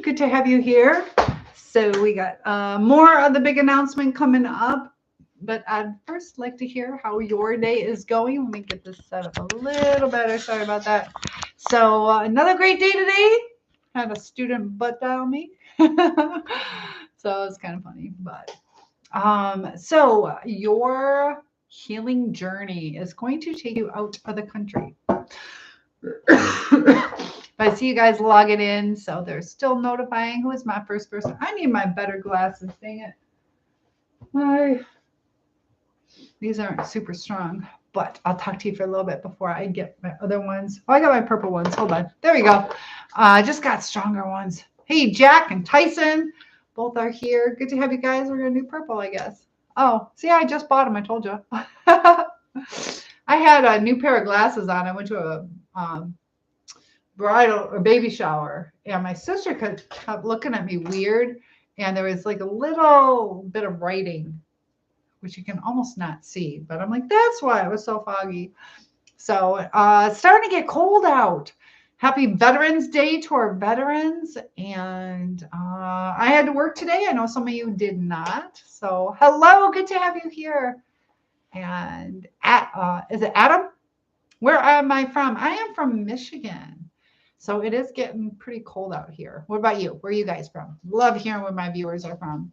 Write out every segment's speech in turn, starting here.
Good to have you here. So we got more of the big announcement coming up. But I'd first like to hear how your day is going. Let me get this set up a little better. Sorry about that. So another great day today. Had a student butt dial me. So it's kind of funny. But so your healing journey is going to take you out of the country. I see you guys logging in, so they're still notifying. Who is my first person? I need my better glasses. Dang it. These aren't super strong, but I'll talk to you for a little bit before I get my other ones. Oh, I got my purple ones. Hold on. There we go. I just got stronger ones. Hey, Jack and Tyson. Both are here. Good to have you guys. We're going to do purple, I guess. Oh, see, I just bought them. I told you. I had a new pair of glasses on. I went to a bridal or baby shower, and my sister kept looking at me weird, and there was like a little bit of writing, which you can almost not see, but I'm like, that's why it was so foggy. So it's starting to get cold out. Happy Veterans Day to our veterans. And I had to work today. I know some of you did not. So hello, good to have you here. And is it Adam? Where am I from? I am from Michigan. So it is getting pretty cold out here. What about you? Where are you guys from? Love hearing where my viewers are from.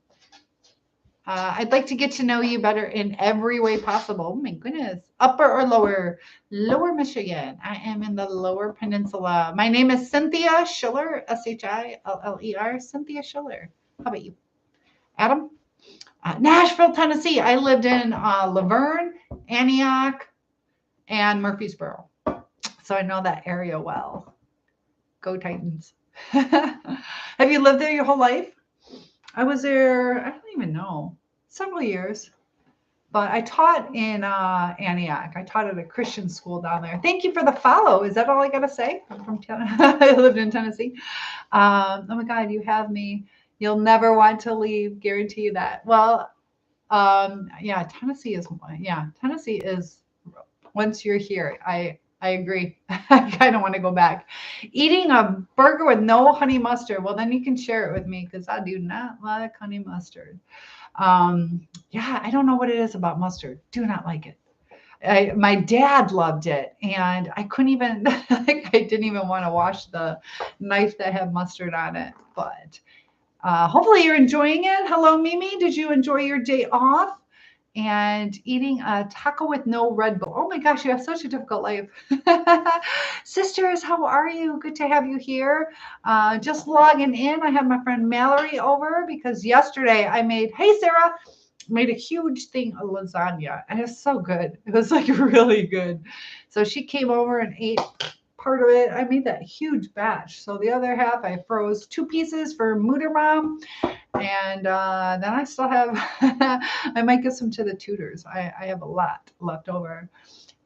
I'd like to get to know you better in every way possible. Oh my goodness. Upper or lower? Lower Michigan. I am in the Lower Peninsula. My name is Cynthia Schiller, Schiller. Cynthia Schiller. How about you? Adam? Nashville, Tennessee. I lived in Laverne, Antioch, and Murfreesboro. So I know that area well. Go Titans. Have you lived there your whole life? I was there, I don't even know, several years. But I taught in Antioch. I taught at a Christian school down there. Thank you for the follow. Is that all I got to say? I'm from I lived in Tennessee. Oh my God, you have me. You'll never want to leave. Guarantee you that. Well, yeah, Tennessee is, once you're here, I agree. I kind of want to go back. Eating a burger with no honey mustard. Well, then you can share it with me because I do not like honey mustard. Yeah, I don't know what it is about mustard. Do not like it. My dad loved it, and I couldn't even, I didn't even want to wash the knife that had mustard on it. But hopefully you're enjoying it. Hello, Mimi. Did you enjoy your day off? And eating a taco with no Red Bull. Oh my gosh, you have such a difficult life. Sisters, how are you? Good to have you here. Just logging in. I have my friend Mallory over because yesterday I made a huge thing of lasagna. And it's so good. It was like really good. So she came over and ate part of it. I made that huge batch. So the other half I froze 2 pieces for Mutter Mom. And then I still have, I might get some to the tutors. I have a lot left over.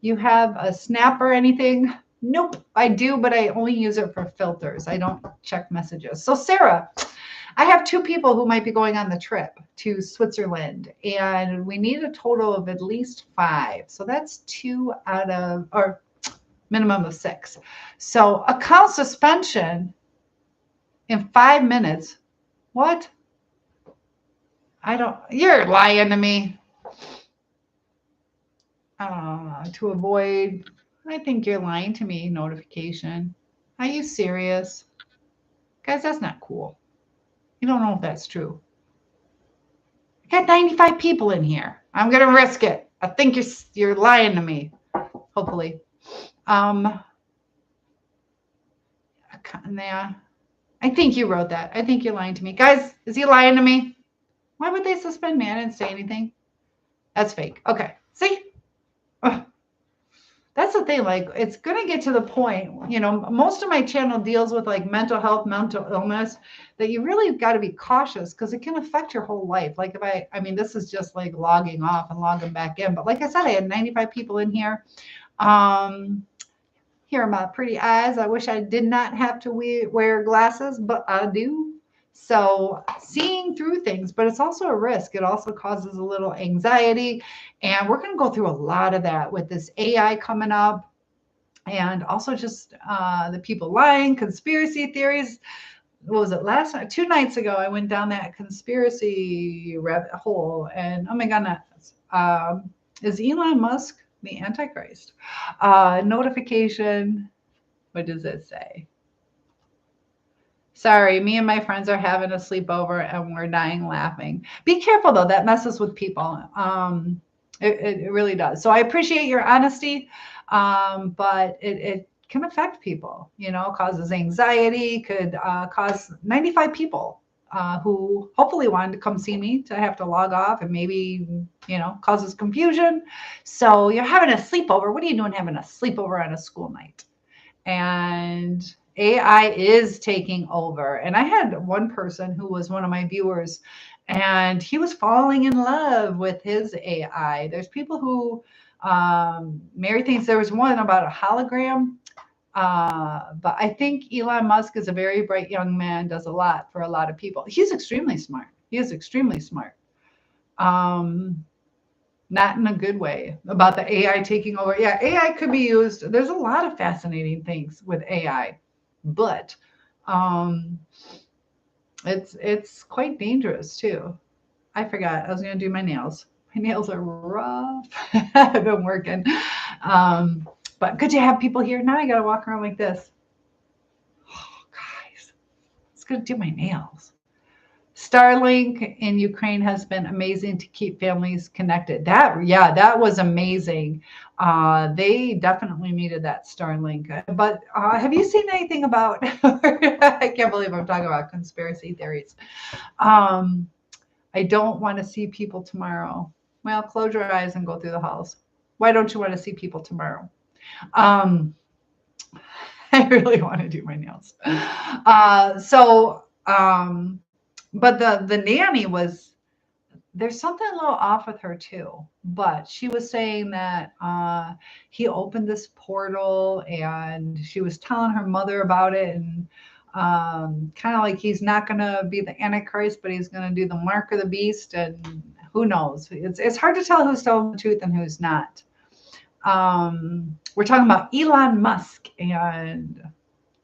You have a Snap or anything? Nope, I do, but I only use it for filters. I don't check messages. So Sarah, I have 2 people who might be going on the trip to Switzerland, and we need a total of at least 5. So that's 2 out of, or minimum of 6. So account suspension in 5 minutes. What? You're lying to me. To avoid, I think you're lying to me, notification. Are you serious? Guys, that's not cool. You don't know if that's true. I got 95 people in here. I'm going to risk it. I think you're lying to me. Hopefully. Yeah. I think you wrote that. I think you're lying to me. Guys, is he lying to me? Why would they suspend me? I didn't say anything. That's fake. Okay. See? Ugh. That's the thing. Like, it's going to get to the point, most of my channel deals with like mental health, mental illness, that you really got to be cautious because it can affect your whole life. Like I mean, this is just like logging off and logging back in. But like I said, I had 95 people in here. Here are my pretty eyes. I wish I did not have to wear glasses, but I do. So seeing through things, but it's also a risk. It also causes a little anxiety. And we're going to go through a lot of that with this AI coming up. And also just the people lying, conspiracy theories. what was it, last night, 2 nights ago, I went down that conspiracy rabbit hole, and oh my goodness, is Elon Musk the Antichrist? Notification. What does it say? Sorry, me and my friends are having a sleepover and we're dying laughing. Be careful though, that messes with people. It really does. So I appreciate your honesty, but it can affect people, causes anxiety, could cause 95 people who hopefully wanted to come see me to have to log off, and maybe, causes confusion. So you're having a sleepover. What are you doing having a sleepover on a school night? And AI is taking over. And I had one person who was one of my viewers, and he was falling in love with his AI. There's people who marry things. There was one about a hologram. But I think Elon Musk is a very bright young man, does a lot for a lot of people. He's extremely smart. He is extremely smart. Not in a good way, about the AI taking over. Yeah, AI could be used. There's a lot of fascinating things with AI, but it's quite dangerous too. I forgot I was going to do my nails. My nails are rough. I've been working, but good to have people here. Now I got to walk around like this. Oh, guys, it's going to do my nails. Starlink in Ukraine has been amazing to keep families connected. That was amazing. They definitely needed that Starlink. But have you seen anything about? I can't believe I'm talking about conspiracy theories. I don't want to see people tomorrow. Well, close your eyes and go through the halls. Why don't you want to see people tomorrow? I really want to do my nails. But the nanny was, there's something a little off with her too. But she was saying that he opened this portal, and she was telling her mother about it, and kind of like he's not going to be the Antichrist, but he's going to do the mark of the beast, and who knows? It's hard to tell who's telling the truth and who's not. We're talking about Elon Musk and,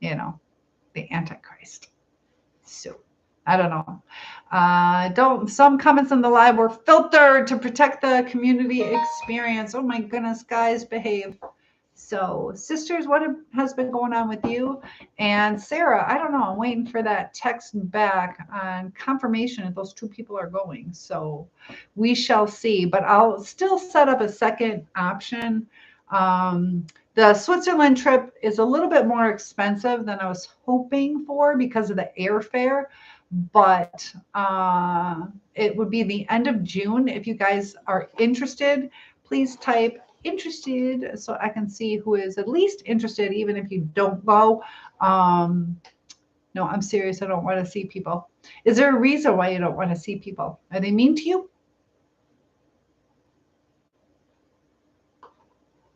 the Antichrist. So I don't know. Some comments in the live were filtered to protect the community experience. Oh my goodness, guys, behave. So, sisters, what has been going on with you? And Sarah, I don't know. I'm waiting for that text back on confirmation if those two people are going. So we shall see. But I'll still set up a second option. The Switzerland trip is a little bit more expensive than I was hoping for because of the airfare. But it would be the end of June. If you guys are interested, please type interested so I can see who is at least interested, even if you don't go. No, I'm serious. I don't want to see people. Is there a reason why you don't want to see people? Are they mean to you?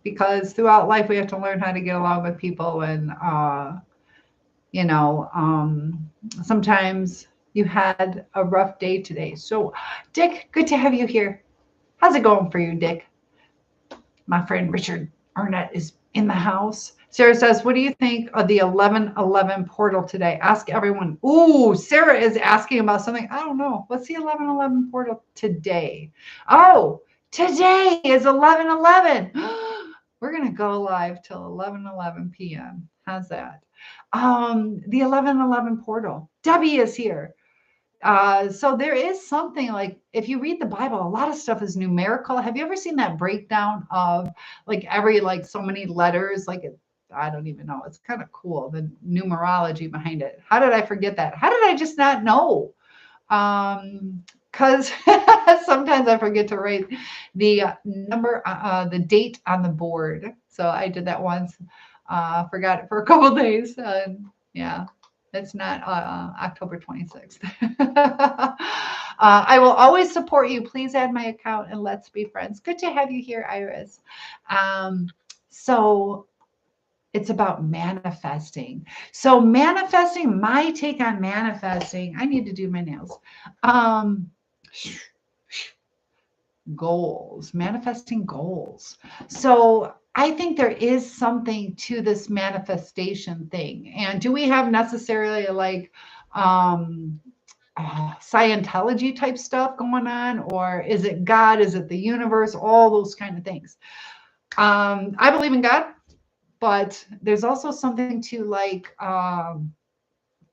Because throughout life, we have to learn how to get along with people, and sometimes you had a rough day today. So, Dick, good to have you here. How's it going for you, Dick? My friend Richard Arnett is in the house. Sarah says, what do you think of the 1111 portal today? Ask everyone. Ooh, Sarah is asking about something. I don't know. What's the 1111 portal today? Oh, today is 1111. We're going to go live till 11:11 p.m. How's that? The 1111 portal. Debbie is here. So there is something, like, if you read the Bible, a lot of stuff is numerical. Have you ever seen that breakdown of like every, like, so many letters? I don't even know. It's kind of cool, the numerology behind it. How did I forget that? How did I just not know? Because sometimes I forget to write the number, the date on the board. So I did that once. Forgot it for a couple days. Yeah. It's not October 26th. I will always support you. Please add my account and let's be friends. Good to have you here, Iris. So it's about manifesting. So manifesting, my take on manifesting, I need to do my nails. Goals, manifesting goals. So I think there is something to this manifestation thing. And do we have necessarily like Scientology type stuff going on, or is it God? Is it the universe? All those kind of things. I believe in God, but there's also something to like our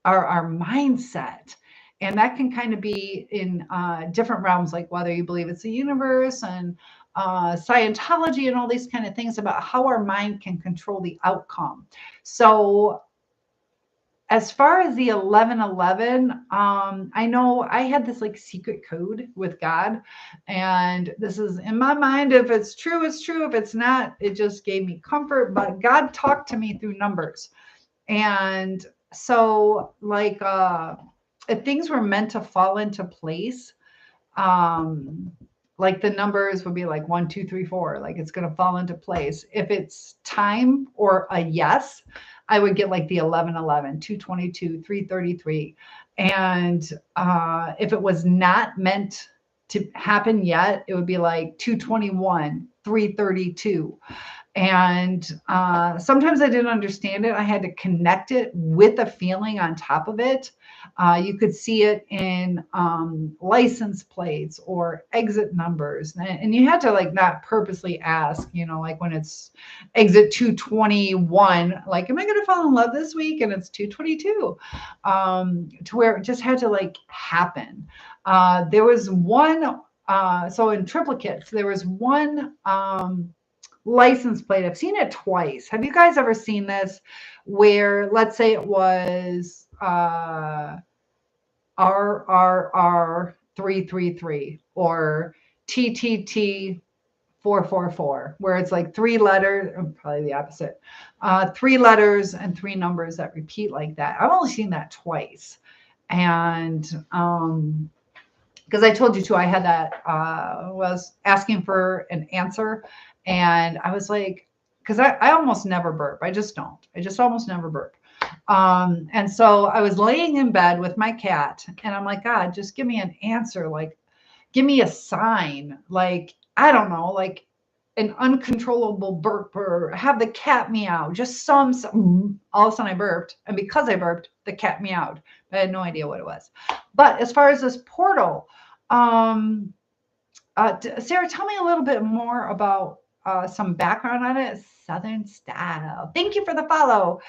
mindset. And that can kind of be in different realms, like whether you believe it's the universe and Scientology and all these kind of things about how our mind can control the outcome. So as far as the 1111, I know I had this like secret code with God, and this is in my mind. If it's true, it's true. If it's not, it just gave me comfort. But God talked to me through numbers. And so like if things were meant to fall into place, um like the numbers would be like 1, 2, 3, 4, like it's going to fall into place. If it's time or a yes, I would get like the 1111, 222, 333. And if it was not meant to happen yet, it would be like 221, 332. And sometimes I didn't understand it. I had to connect it with a feeling on top of it. You could see it in license plates or exit numbers. And you had to like not purposely ask, you know, like when it's exit 221, like, am I going to fall in love this week? And it's 222, to where it just had to like happen. There was one, so in triplicates, there was one license plate. I've seen it twice. Have you guys ever seen this where, let's say it was RRR 333 or TTT 444, where it's like 3 letters, probably the opposite, 3 letters and 3 numbers that repeat like that. I've only seen that twice. And because I told you too, I had that, was asking for an answer. And I was like, because I almost never burp. I just don't. I just almost never burp. And so I was laying in bed with my cat and I'm like, God, just give me an answer. Like, give me a sign. Like, I don't know, like an uncontrollable burp or have the cat meow, just some, all of a sudden I burped. And because I burped, the cat meowed. I had no idea what it was. But as far as this portal, Sarah, tell me a little bit more about some background on it. Southern style. Thank you for the follow.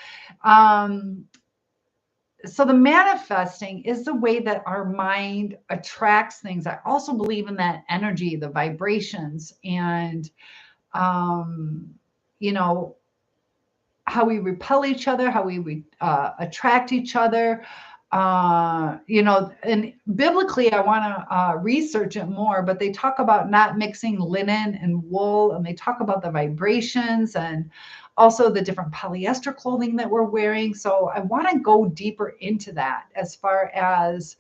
So the manifesting is the way that our mind attracts things. I also believe in that energy, the vibrations, and you know, how we repel each other, how we attract each other. You know, and biblically, I want to research it more, but they talk about not mixing linen and wool, and they talk about the vibrations and also the different polyester clothing that we're wearing. So I want to go deeper into that as far as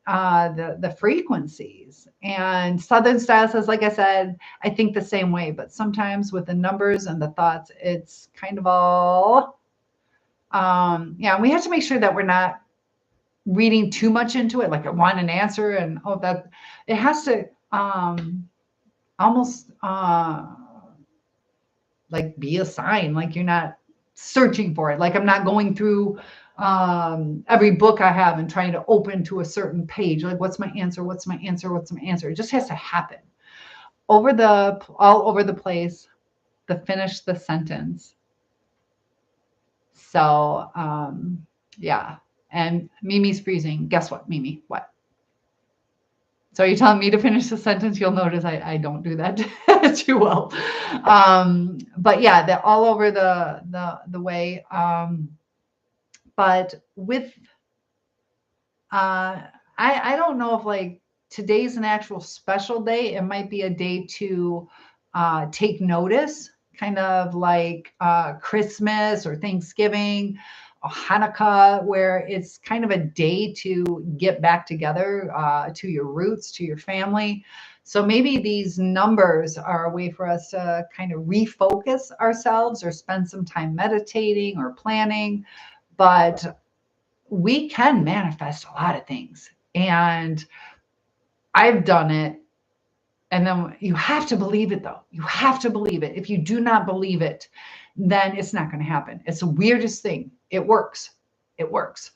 the frequencies. And Southern Style says, like I said, I think the same way, but sometimes with the numbers and the thoughts, it's kind of all, yeah, we have to make sure that we're not reading too much into it. Like I want an answer and, oh, that it has to almost like be a sign, like you're not searching for it. Like I'm not going through every book I have and trying to open to a certain page. Like, what's my answer? What's my answer? What's my answer? It just has to happen all over the place to finish the sentence. So, yeah. And Mimi's freezing. Guess what, Mimi? What? So you're telling me to finish the sentence? You'll notice I don't do that too well. But yeah, they're all over the way. But with, I don't know if like today's an actual special day. It might be a day to take notice, kind of like Christmas or Thanksgiving or Hanukkah, where it's kind of a day to get back together to your roots, to your family. So maybe these numbers are a way for us to kind of refocus ourselves or spend some time meditating or planning. But we can manifest a lot of things. And I've done it. And then you have to believe it, though. You have to believe it. If you do not believe it, then it's not going to happen. It's the weirdest thing. It works. It works.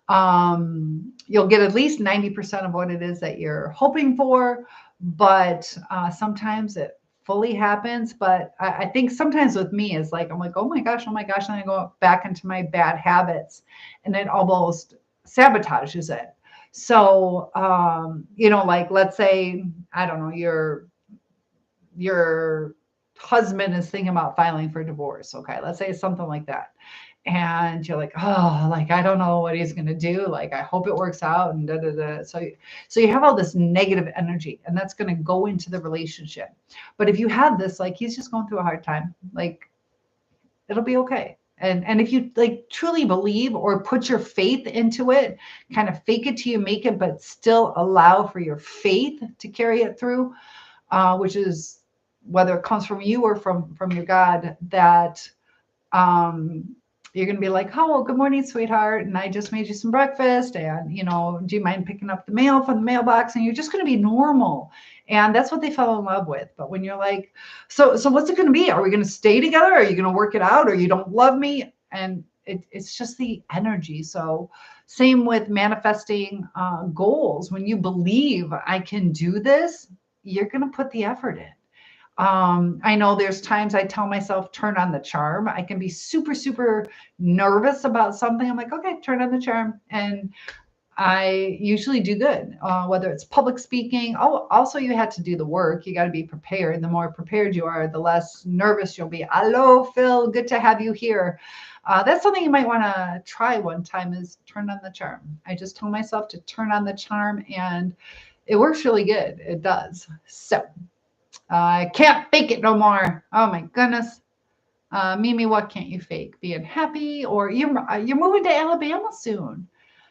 You'll get at least 90% of what it is that you're hoping for, but sometimes it fully happens. But I think sometimes with me is like, I'm like, oh my gosh, and I go back into my bad habits and it almost sabotages it. So, like, let's say, I don't know, your husband is thinking about filing for divorce. Okay. Let's say it's something like that. And you're like, oh, like, I don't know what he's going to do. Like, I hope it works out. And da, da, da. So you have all this negative energy and that's going to go into the relationship. But if you have this, like, he's just going through a hard time, like, it'll be okay. And if you like truly believe or put your faith into it, kind of fake it till you make it, but still allow for your faith to carry it through, which is whether it comes from you or from your God, that you're going to be like, oh, well, good morning, sweetheart. And I just made you some breakfast. And, do you mind picking up the mail from the mailbox? And you're just going to be normal. And that's what they fell in love with. But when you're like, so what's it going to be? Are we going to stay together? Are you going to work it out? Or you don't love me? And it's just the energy. So same with manifesting goals. When you believe I can do this, you're going to put the effort in. I know there's times I tell myself, turn on the charm. I can be super, super nervous about something. I'm like, okay, turn on the charm. And I usually do good, whether it's public speaking. Oh, also you had to do the work. You got to be prepared. The more prepared you are, the less nervous you'll be. Hello, Phil. Good to have you here. That's something you might want to try one time, is turn on the charm. I just told myself to turn on the charm and it works really good. It does. So I can't fake it no more. Oh my goodness. Mimi, what can't you fake? Being happy, or you're moving to Alabama soon.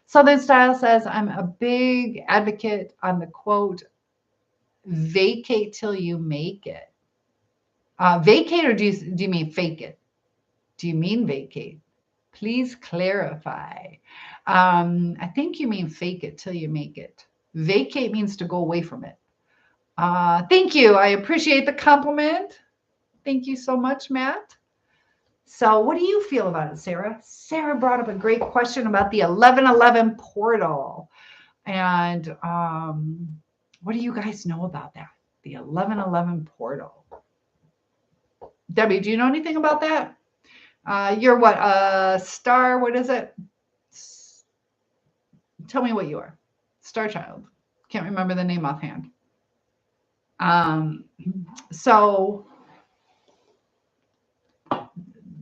Southern Style says, I'm a big advocate on the quote, vacate till you make it. Vacate, or do you mean fake it? Do you mean vacate? Please clarify. I think you mean fake it till you make it. Vacate means to go away from it. Thank you. I appreciate the compliment. Thank you so much, Matt. So what do you feel about it, Sarah? Sarah brought up a great question about the 1111 portal. And what do you guys know about that? The 1111 portal. Debbie, do you know anything about that? You're what? Star, what is it? Tell me what you are. Star Child. Can't remember the name offhand. So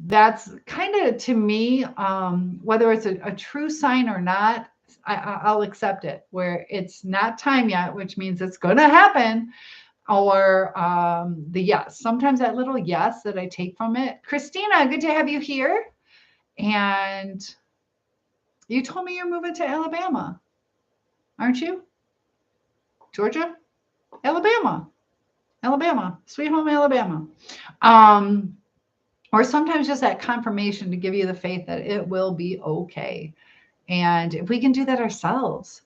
that's kind of, to me, whether it's a true sign or not, I'll accept it, where it's not time yet, which means it's going to happen, or the yes. Sometimes that little yes that I take from it. Christina, good to have you here. And you told me you're moving to Alabama, aren't you? Georgia? Alabama, sweet home Alabama. Or sometimes just that confirmation to give you the faith that it will be okay. And if we can do that ourselves,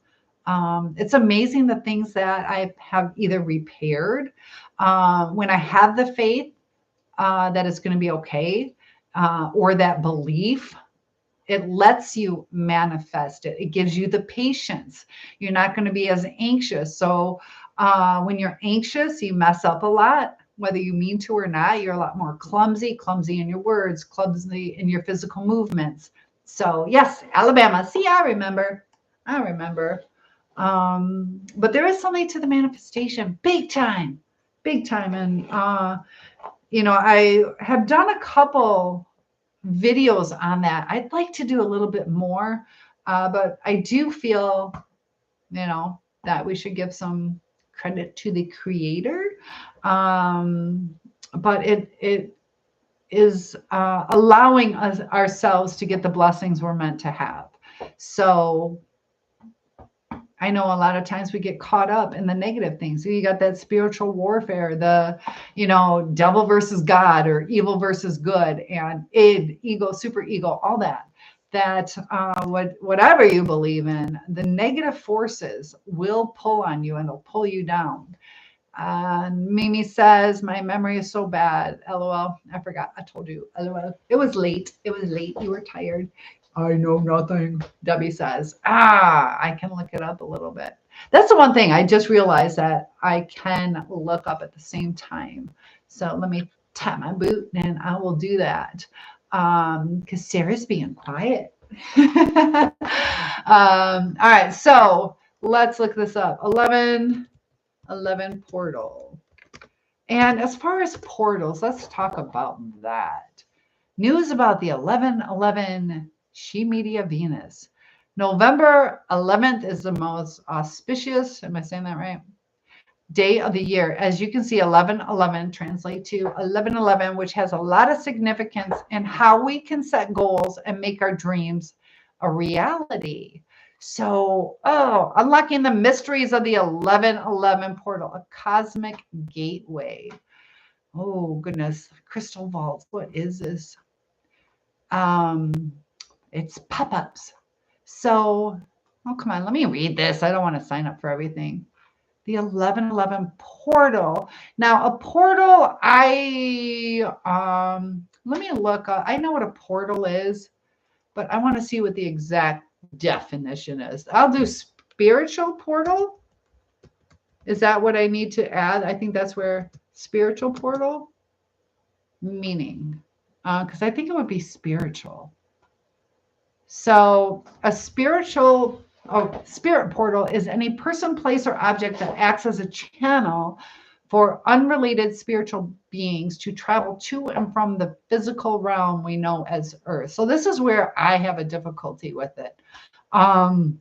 it's amazing the things that I have either repaired when I have the faith that it's going to be okay, or that belief. It lets you manifest it. It gives you the patience. You're not going to be as anxious. So when you're anxious, you mess up a lot, whether you mean to or not. You're a lot more clumsy in your words, clumsy in your physical movements. So yes, Alabama. See, I remember. But there is something to the manifestation, big time. And, I have done a couple videos on that. I'd like to do a little bit more, but I do feel, that we should give some credit to the creator. But it is allowing us ourselves to get the blessings we're meant to have. So I know a lot of times we get caught up in the negative things. So you got that spiritual warfare, the, devil versus God, or evil versus good, and id, ego, super ego, all that. Whatever you believe in, the negative forces will pull on you and they'll pull you down. Mimi says, my memory is so bad. LOL. I forgot. I told you. LOL. It was late. You were tired. I know nothing. Debbie says, I can look it up a little bit. That's the one thing I just realized that I can look up at the same time. So let me tap my boot and I will do that. Because Sarah's being quiet. All right, so let's look this up. 11 portal. And as far as portals, let's talk about that. News about the 1111 She Media Venus. November 11th is the most auspicious, am I saying that right? Day of the year. As you can see, 1111 translate to 1111, which has a lot of significance in how we can set goals and make our dreams a reality. So, unlocking the mysteries of the 1111 portal, a cosmic gateway. Oh, goodness. Crystal vaults. What is this? It's pop-ups. So, oh, come on. Let me read this. I don't want to sign up for everything. The 1111 portal. Now, a portal, let me look up. I know what a portal is, but I want to see what the exact definition is. I'll do spiritual portal. Is that what I need to add? I think that's where spiritual portal meaning, because I think it would be spiritual. So a spirit portal is any person, place, or object that acts as a channel for unrelated spiritual beings to travel to and from the physical realm we know as Earth. So this is where I have a difficulty with it. I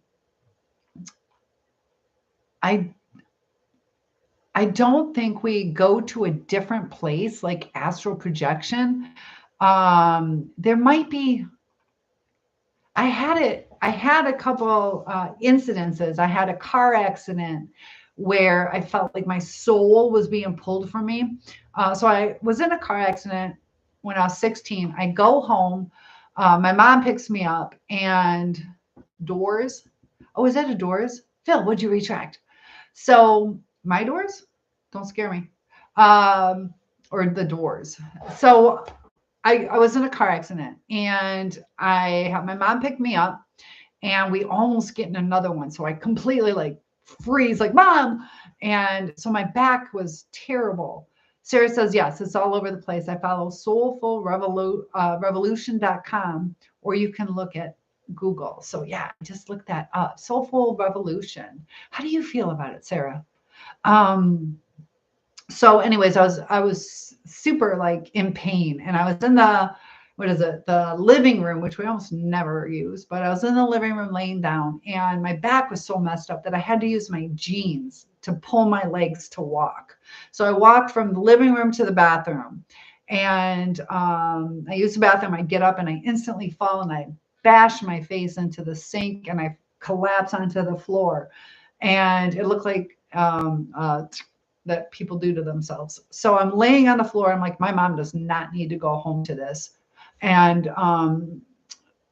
don't think we go to a different place like astral projection. There might be. I had a couple incidences. I had a car accident where I felt like my soul was being pulled from me. So I was in a car accident when I was 16. I go home. My mom picks me up and doors. Oh, is that a doors? Phil, would you retract? So my doors, don't scare me. Or the doors. So I was in a car accident and I had my mom pick me up and we almost get in another one. So I completely like freeze, like, Mom. And so my back was terrible. Sarah says, yes, it's all over the place. I follow soulfulrevolution.com, or you can look at Google. So yeah, just look that up. Soulful Revolution. How do you feel about it, Sarah? So anyways, I was super like in pain, and I was in the living room, which we almost never use, but I was in the living room laying down, and my back was so messed up that I had to use my jeans to pull my legs to walk. So I walked from the living room to the bathroom, and I use the bathroom. I get up and I instantly fall and I bash my face into the sink and I collapse onto the floor, and it looked like that people do to themselves. So I'm laying on the floor. I'm like, my mom does not need to go home to this. And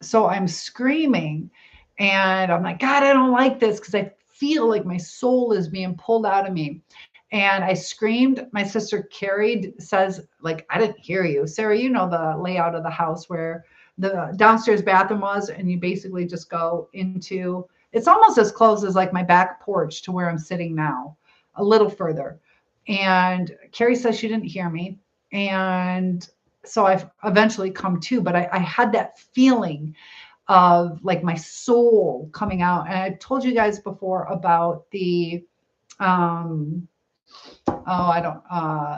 so I'm screaming and I'm like, God, I don't like this, because I feel like my soul is being pulled out of me. And I screamed. My sister Carrie says, like, I didn't hear you. Sarah, you know the layout of the house where the downstairs bathroom was, and you basically just go into, it's almost as close as like my back porch to where I'm sitting now, a little further. And Carrie says she didn't hear me. And so I've eventually come to, but I had that feeling of like my soul coming out. And I told you guys before about the,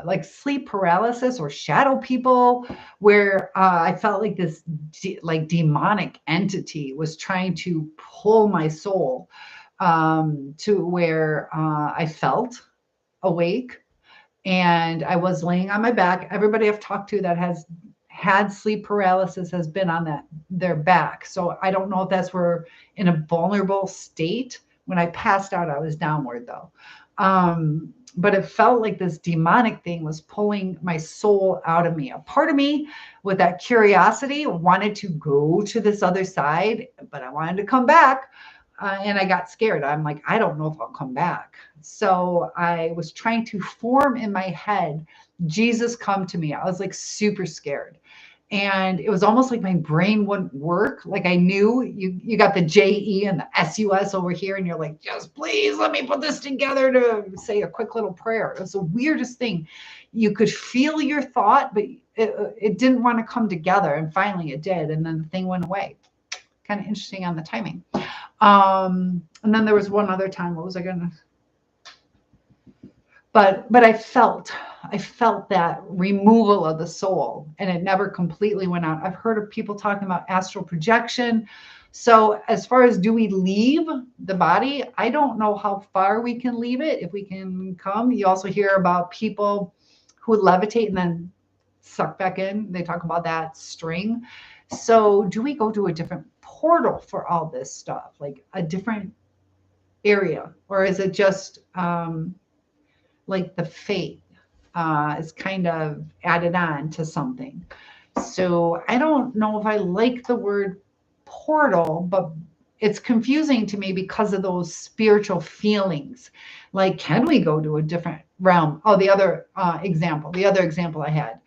like sleep paralysis or shadow people, where I felt like this like demonic entity was trying to pull my soul to where I felt awake, and I was laying on my back. Everybody I've talked to that has had sleep paralysis has been on their back. So I don't know if that's where in a vulnerable state. When I passed out, I was downward though. But it felt like this demonic thing was pulling my soul out of me. A part of me with that curiosity wanted to go to this other side, but I wanted to come back. And I got scared. I'm like, I don't know if I'll come back. So I was trying to form in my head, Jesus, come to me. I was like super scared. And it was almost like my brain wouldn't work. Like I knew you got the JE and the SUS over here, and you're like, just please let me put this together to say a quick little prayer. It was the weirdest thing. You could feel your thought, but it didn't want to come together. And finally it did. And then the thing went away. Kind of interesting on the timing. And then there was one other time. What was I gonna? But I felt that removal of the soul, and it never completely went out. I've heard of people talking about astral projection. So as far as do we leave the body, I don't know how far we can leave it, if we can come. You also hear about people who levitate and then suck back in. They talk about that string. So do we go to a different portal for all this stuff, like a different area, or is it just like the fate is kind of added on to something? So I don't know if I like the word portal, but it's confusing to me because of those spiritual feelings. Like, can we go to a different realm? Oh, the other example I had.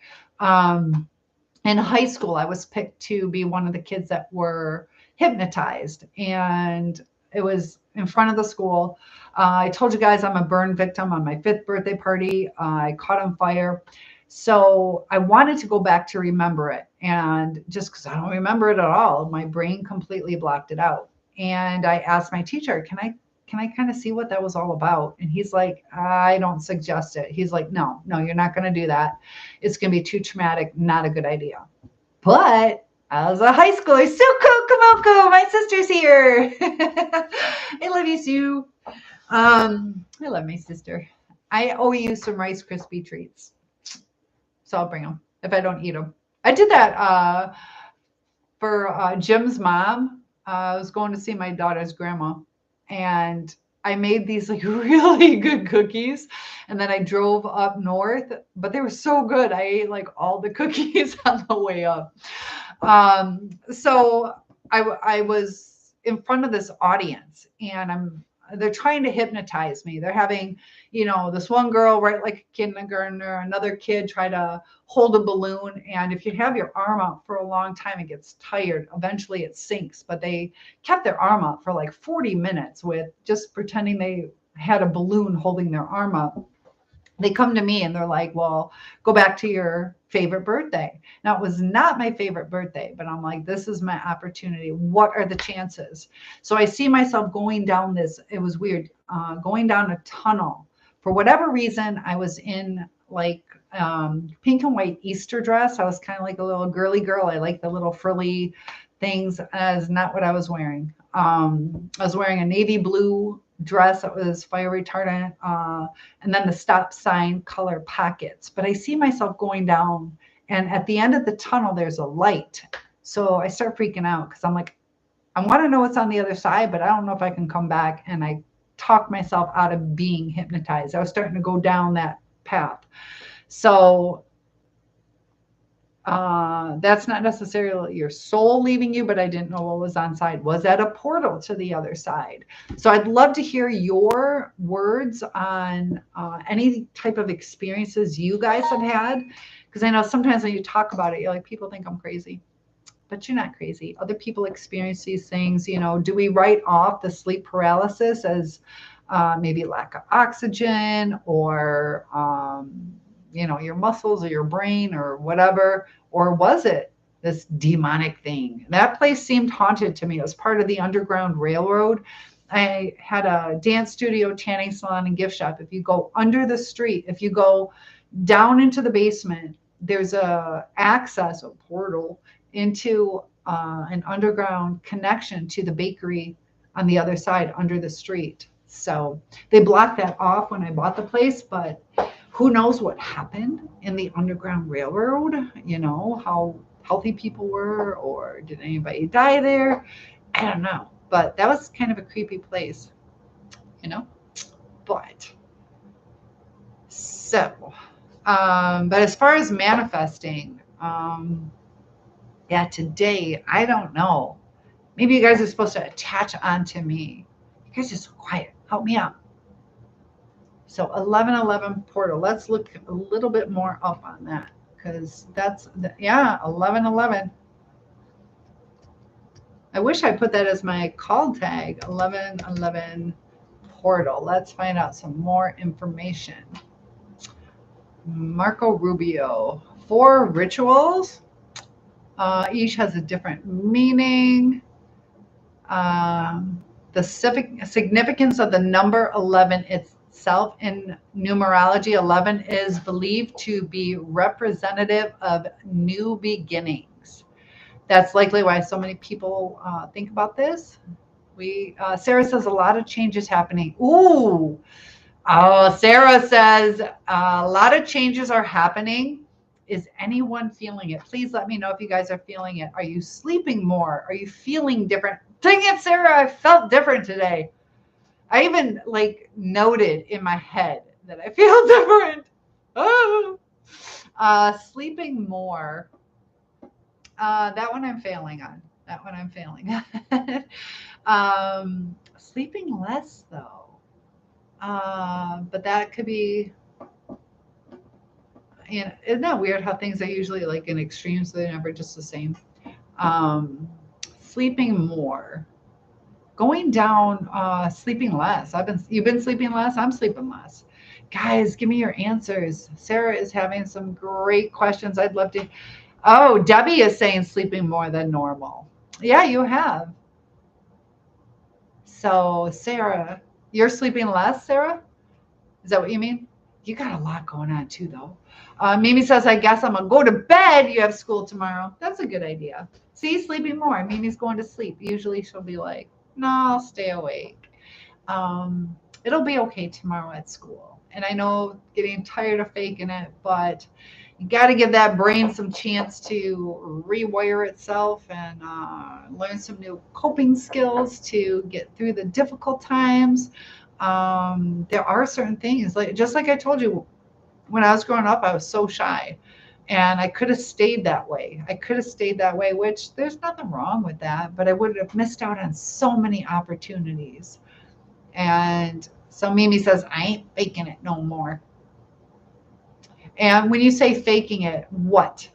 In high school, I was picked to be one of the kids that were hypnotized, and it was in front of the school. I told you guys I'm a burn victim on my 5th birthday party. I caught on fire. So I wanted to go back to remember it. And just because I don't remember it at all, my brain completely blocked it out. And I asked my teacher, can I kind of see what that was all about? And he's like, I don't suggest it. He's like, no, you're not going to do that. It's going to be too traumatic. Not a good idea. But as a high schooler, so cool, Kamoko, my sister's here. I love you, Sue. I love my sister. I owe you some Rice Krispie treats. So I'll bring them if I don't eat them. I did that for Jim's mom. I was going to see my daughter's grandma, and I made these like really good cookies. And then I drove up north, but they were so good. I ate like all the cookies on the way up. So I was in front of this audience, and they're trying to hypnotize me. They're having, this one girl write like a kindergartner, another kid try to hold a balloon. And if you have your arm out for a long time, it gets tired. Eventually it sinks, but they kept their arm out for like 40 minutes with just pretending they had a balloon holding their arm up. They come to me and they're like, well, go back to your favorite birthday. Now, it was not my favorite birthday, but I'm like, this is my opportunity. What are the chances? So I see myself going down this, it was weird, going down a tunnel. For whatever reason, I was in like pink and white Easter dress. I was kind of like a little girly girl. I like the little frilly things. That's not what I was wearing. I was wearing a navy blue dress that was fire retardant, and then the stop sign color pockets. But I see myself going down, and at the end of the tunnel, there's a light. So I start freaking out because I'm like, I want to know what's on the other side, but I don't know if I can come back. And I talk myself out of being hypnotized. I was starting to go down that path. So that's not necessarily your soul leaving you, but I didn't know what was on side. Was that a portal to the other side? So I'd love to hear your words on any type of experiences you guys have had. Because I know sometimes when you talk about it, you're like, people think I'm crazy. But you're not crazy. Other people experience these things. Do we write off the sleep paralysis as maybe lack of oxygen, or your muscles or your brain or whatever? Or was it this demonic thing? That place seemed haunted to me. It was part of the Underground Railroad. I had a dance studio, tanning salon, and gift shop. If you go under the street, if you go down into the basement, there's a portal into an underground connection to the bakery on the other side under the street. So they blocked that off when I bought the place, but who knows what happened in the Underground Railroad, how healthy people were, or did anybody die there? I don't know. But that was kind of a creepy place, But so, but as far as manifesting, today, I don't know. Maybe you guys are supposed to attach onto me. You guys are so quiet. Help me out. So 1111 portal. Let's look a little bit more up on that. because that's, yeah, 1111. I wish I put that as my call tag, 1111 portal. Let's find out some more information. Marco Rubio, 4 rituals. Each has a different meaning. The significance of the number 11 itself in numerology, 11 is believed to be representative of new beginnings. That's likely why so many people think about this. Sarah says a lot of changes happening. Ooh, oh, Sarah says a lot of changes are happening. Is anyone feeling it? Please let me know if you guys are feeling it. Are you sleeping more? Are you feeling different? Dang it, Sarah, I felt different today. I even like noted in my head that I feel different. Sleeping more. That one I'm failing on. That one I'm failing on. Sleeping less though. But that could be, isn't that weird how things are usually like in extremes, they're never just the same. Sleeping more, going down, sleeping less. You've been sleeping less. I'm sleeping less. Guys, give me your answers. Sarah is having some great questions. I'd love to. Oh, Debbie is saying sleeping more than normal. Yeah, you have. So Sarah, you're sleeping less, Sarah? Is that what you mean? You got a lot going on too, though. Mimi says, I guess I'm going to go to bed. You have school tomorrow. That's a good idea. See, sleeping more. Mimi's going to sleep. Usually she'll be like, no, I'll stay awake. It'll be okay tomorrow at school. And I know getting tired of faking it, but you got to give that brain some chance to rewire itself and learn some new coping skills to get through the difficult times. There are certain things, like just like I told you, when I was growing up, I was so shy, and I could have stayed that way. Which there's nothing wrong with that, but I would have missed out on so many opportunities. And so Mimi says, I ain't faking it no more. And when you say faking it, what?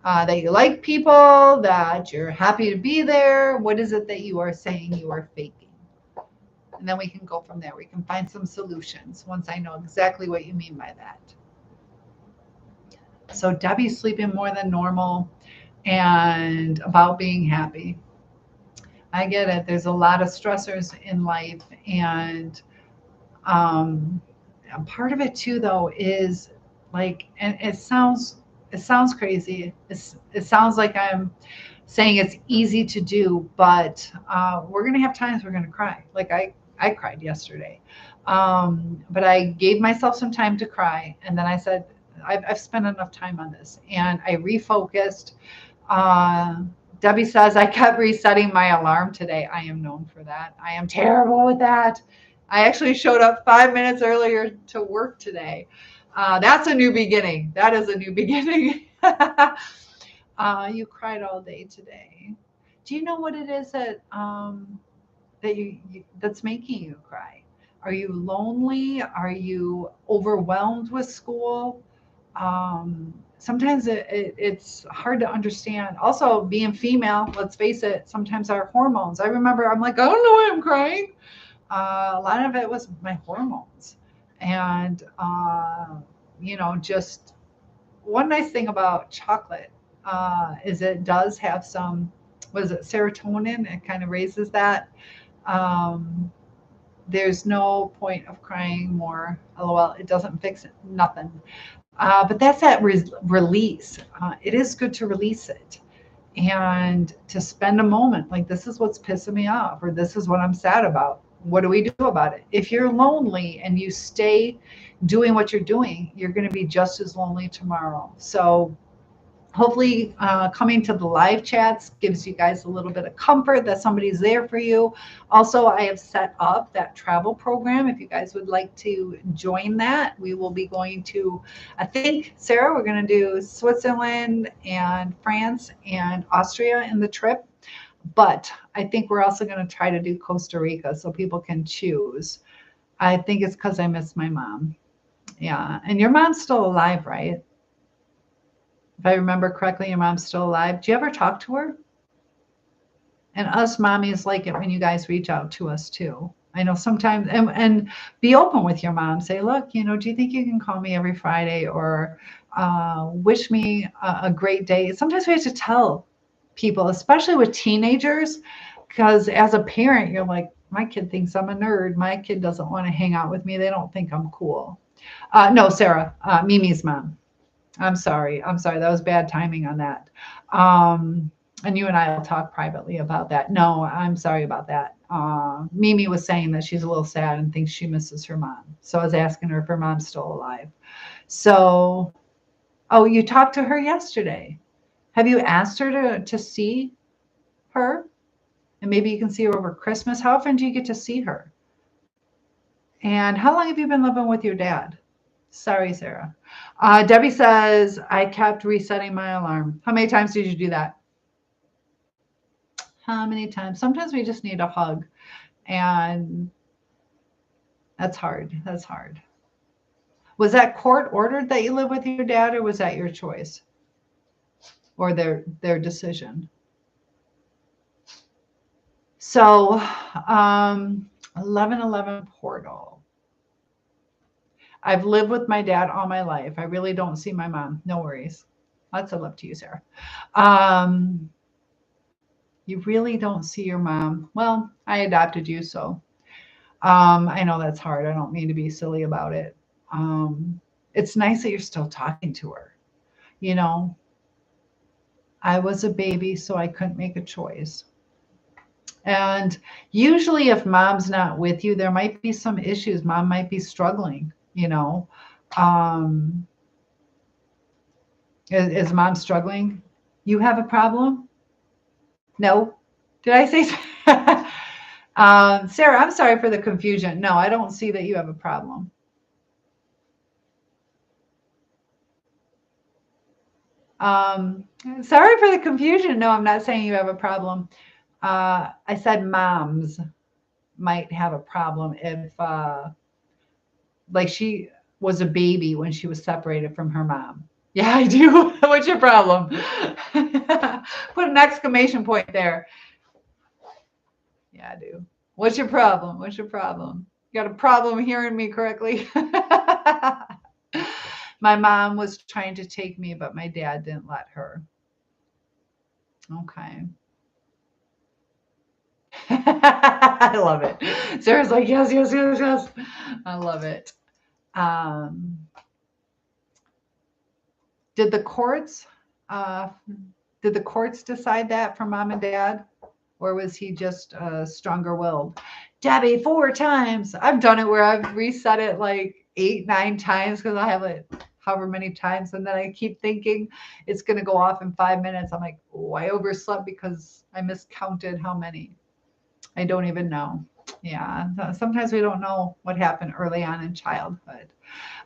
That you like people, that you're happy to be there. What is it that you are saying you are faking? And then we can go from there. We can find some solutions once I know exactly what you mean by that. So Debbie's sleeping more than normal and about being happy. I get it. There's a lot of stressors in life. And part of it too, though, is like, and it sounds crazy. It sounds like I'm saying it's easy to do, but we're going to have times we're going to cry. Like I cried yesterday. But I gave myself some time to cry. And then I said, I've spent enough time on this. And I refocused. Debbie says, I kept resetting my alarm today. I am known for that. I am terrible with that. I actually showed up 5 minutes earlier to work today. That's a new beginning. That is a new beginning. You cried all day today. Do you know what it is that that's making you cry? Are you lonely? Are you overwhelmed with school? Sometimes it's hard to understand. Also, being female, let's face it, sometimes our hormones. I remember I'm like, I don't know why I'm crying. A lot of it was my hormones. And, just one nice thing about chocolate is it does have some, was it serotonin? It kind of raises that. There's no point of crying more. LOL, it doesn't fix it, nothing. But that's that release. It is good to release it and to spend a moment like, this is what's pissing me off, or this is what I'm sad about. What do we do about it? If you're lonely and you stay doing what you're doing, you're going to be just as lonely tomorrow. So hopefully coming to the live chats gives you guys a little bit of comfort that somebody's there for you. Also, I have set up that travel program. If you guys would like to join that, we will be going to, I think, Sarah, we're going to do Switzerland and France and Austria in the trip. But I think we're also going to try to do Costa Rica so people can choose. I think it's because I miss my mom. Yeah. And your mom's still alive, right? If I remember correctly, your mom's still alive. Do you ever talk to her? And us mommies like it when you guys reach out to us too. I know sometimes, and be open with your mom. Say, look, do you think you can call me every Friday or wish me a great day? Sometimes we have to tell people, especially with teenagers, because as a parent, you're like, my kid thinks I'm a nerd. My kid doesn't want to hang out with me. They don't think I'm cool. No, Sarah, Mimi's mom. I'm sorry. That was bad timing on that. And you and I will talk privately about that. No, I'm sorry about that. Mimi was saying that she's a little sad and thinks she misses her mom. So I was asking her if her mom's still alive. So, oh, you talked to her yesterday. Have you asked her to see her? And maybe you can see her over Christmas. How often do you get to see her? And how long have you been living with your dad? Sorry, Sarah. Debbie says, I kept resetting my alarm. How many times did you do that? How many times? Sometimes we just need a hug. And that's hard. That's hard. Was that court ordered that you live with your dad, or was that your choice? Or their decision? So 1111 portal. I've lived with my dad all my life. I really don't see my mom. No worries. Lots of love to you, Sarah. You really don't see your mom. Well, I adopted you, so I know that's hard. I don't mean to be silly about it. It's nice that you're still talking to her. I was a baby, so I couldn't make a choice. And usually if mom's not with you, there might be some issues. Mom might be struggling, Is mom struggling? You have a problem? No. Did I say Sarah, I'm sorry for the confusion. No, I don't see that you have a problem. Sorry for the confusion. No, I'm not saying you have a problem. I said moms might have a problem if like she was a baby when she was separated from her mom. Yeah, I do. What's your problem? Put an exclamation point there. Yeah, I do. What's your problem? What's your problem? You got a problem hearing me correctly? My mom was trying to take me, but my dad didn't let her. Okay. I love it. Sarah's like, yes, yes, yes, yes. I love it. Did the courts decide that for mom and dad? Or was he just stronger willed? Debbie, 4 times. I've done it where I've reset it like 8, 9 times because I have it however many times. And then I keep thinking it's going to go off in 5 minutes. I'm like, oh, I overslept because I miscounted how many. I don't even know. Yeah. Sometimes we don't know what happened early on in childhood.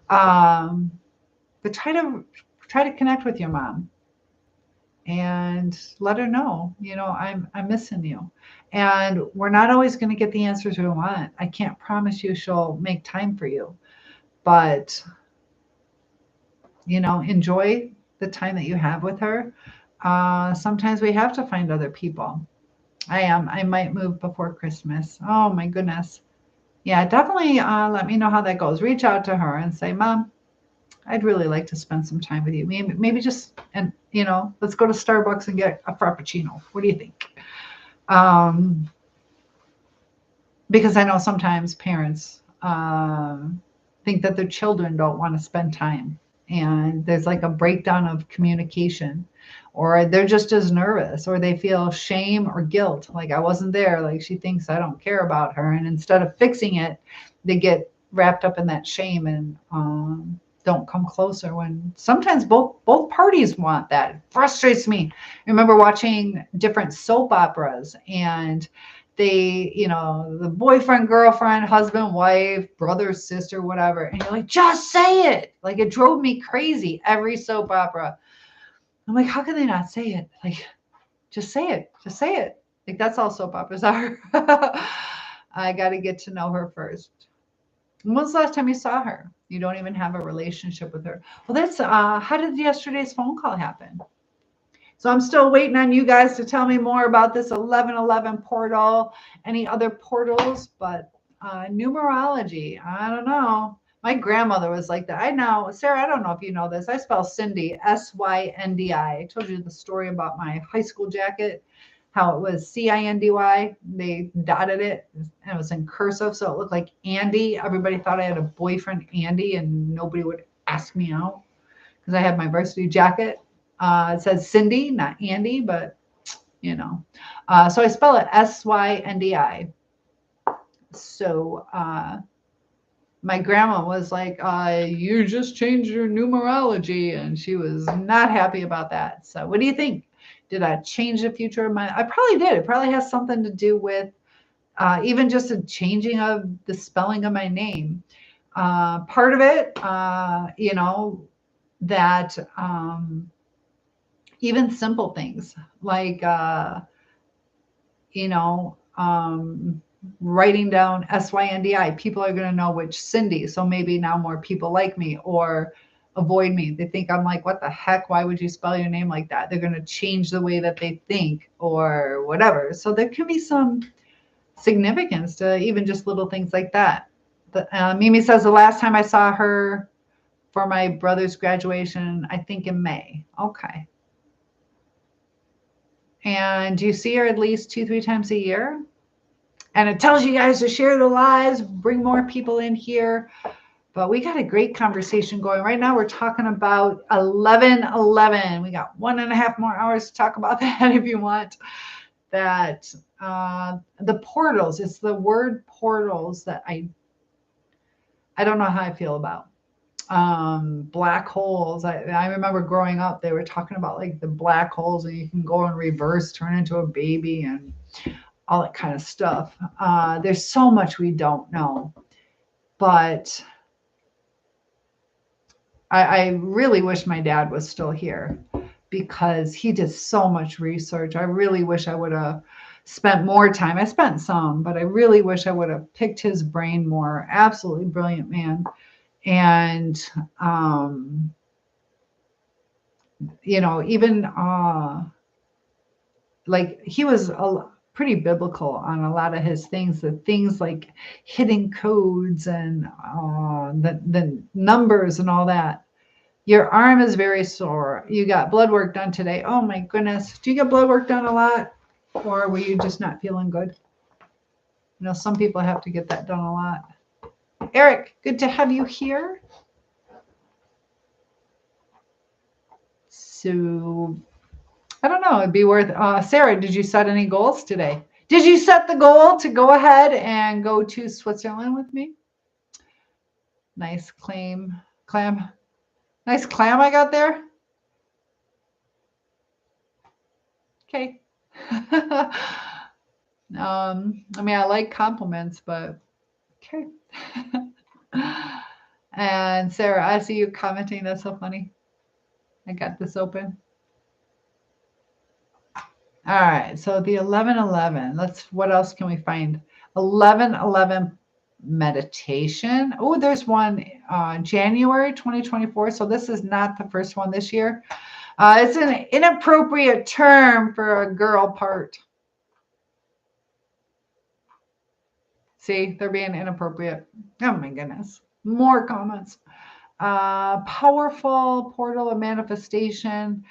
But try to connect with your mom and let her know, I'm missing you. And we're not always going to get the answers we want. I can't promise you she'll make time for you, but enjoy the time that you have with her. Sometimes we have to find other people. I might move before Christmas. Oh my goodness. Yeah, definitely let me know how that goes. Reach out to her and say, Mom, I'd really like to spend some time with you. Maybe just, let's go to Starbucks and get a Frappuccino. What do you think? Because I know sometimes parents think that their children don't want to spend time. And there's like a breakdown of communication, or they're just as nervous, or they feel shame or guilt. Like, I wasn't there. Like, she thinks I don't care about her. And instead of fixing it, they get wrapped up in that shame and don't come closer, when sometimes both parties want that. It frustrates me. I remember watching different soap operas, and they, the boyfriend, girlfriend, husband, wife, brother, sister, whatever. And you're like, just say it. Like, it drove me crazy. Every soap opera. I'm like, how can they not say it? Like, just say it. Just say it. Like, that's all soap operas are. I got to get to know her first. When was the last time you saw her? You don't even have a relationship with her. Well, that's how did yesterday's phone call happen? So I'm still waiting on you guys to tell me more about this 1111 portal, any other portals, but numerology, I don't know. My grandmother was like that. I know, Sarah, I don't know if you know this. I spell Cindy, Syndy. I told you the story about my high school jacket, how it was Cindy. They dotted it and it was in cursive, so it looked like Andy. Everybody thought I had a boyfriend, Andy, and nobody would ask me out because I had my varsity jacket. It says Cindy, not Andy, but you know. So I spell it Syndy. So my grandma was like, you just changed your numerology. And she was not happy about that. So what do you think? Did I change the future of I probably did. It probably has something to do with even just a changing of the spelling of my name. Part of it, that even simple things like, writing down Syndy, people are going to know which Cindy. So maybe now more people like me or avoid me. They think I'm like, what the heck? Why would you spell your name like that? They're going to change the way that they think or whatever. So there can be some significance to even just little things like that. Mimi says the last time I saw her for my brother's graduation, I think in May. Okay. And do you see her at least 2-3 times a year? And it tells you guys to share the lives, bring more people in here. But we got a great conversation going. Right now, we're talking about 1111. We got 1.5 more hours to talk about that if you want. That the portals, it's the word portals that I don't know how I feel about. Black holes. I remember growing up, they were talking about like the black holes and you can go in reverse, turn into a baby and all that kind of stuff. There's so much we don't know, but I really wish my dad was still here because he did so much research. I really wish I would have spent more time. I spent some, but I really wish I would have picked his brain more. Absolutely brilliant man. And, even like he was pretty biblical on a lot of his things, the things like hidden codes and the numbers and all that. Your arm is very sore. You got blood work done today. Oh my goodness. Do you get blood work done a lot? Or were you just not feeling good? Some people have to get that done a lot. Eric, good to have you here. So I don't know. It'd be worth. Sarah, did you set any goals today? Did you set the goal to go ahead and go to Switzerland with me? Nice clam. Nice clam I got there. Okay. I like compliments, but okay. And Sarah, I see you commenting. That's so funny. I got this open. All right, so the 1111. What else can we find? 1111 meditation. Oh, there's one January 2024. So this is not the first one this year. It's an inappropriate term for a girl part. See, they're being inappropriate. Oh my goodness. More comments. Powerful portal of manifestation.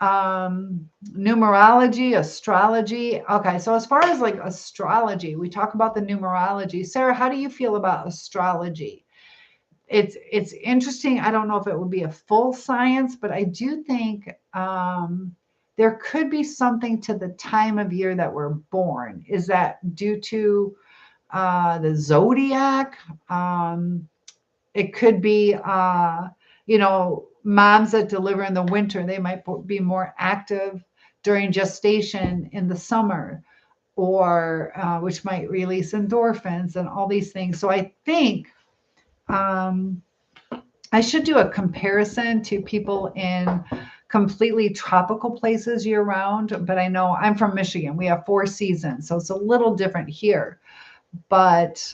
Numerology, astrology. Okay, so as far as like astrology, we talk about the numerology. Sarah, how do you feel about astrology? It's interesting. I don't know if it would be a full science, but I do think there could be something to the time of year that we're born. Is that due to the zodiac? It could be, moms that deliver in the winter, they might be more active during gestation in the summer, or which might release endorphins and all these things. So I think I should do a comparison to people in completely tropical places year round. But I know I'm from Michigan. We have 4 seasons, so it's a little different here. But,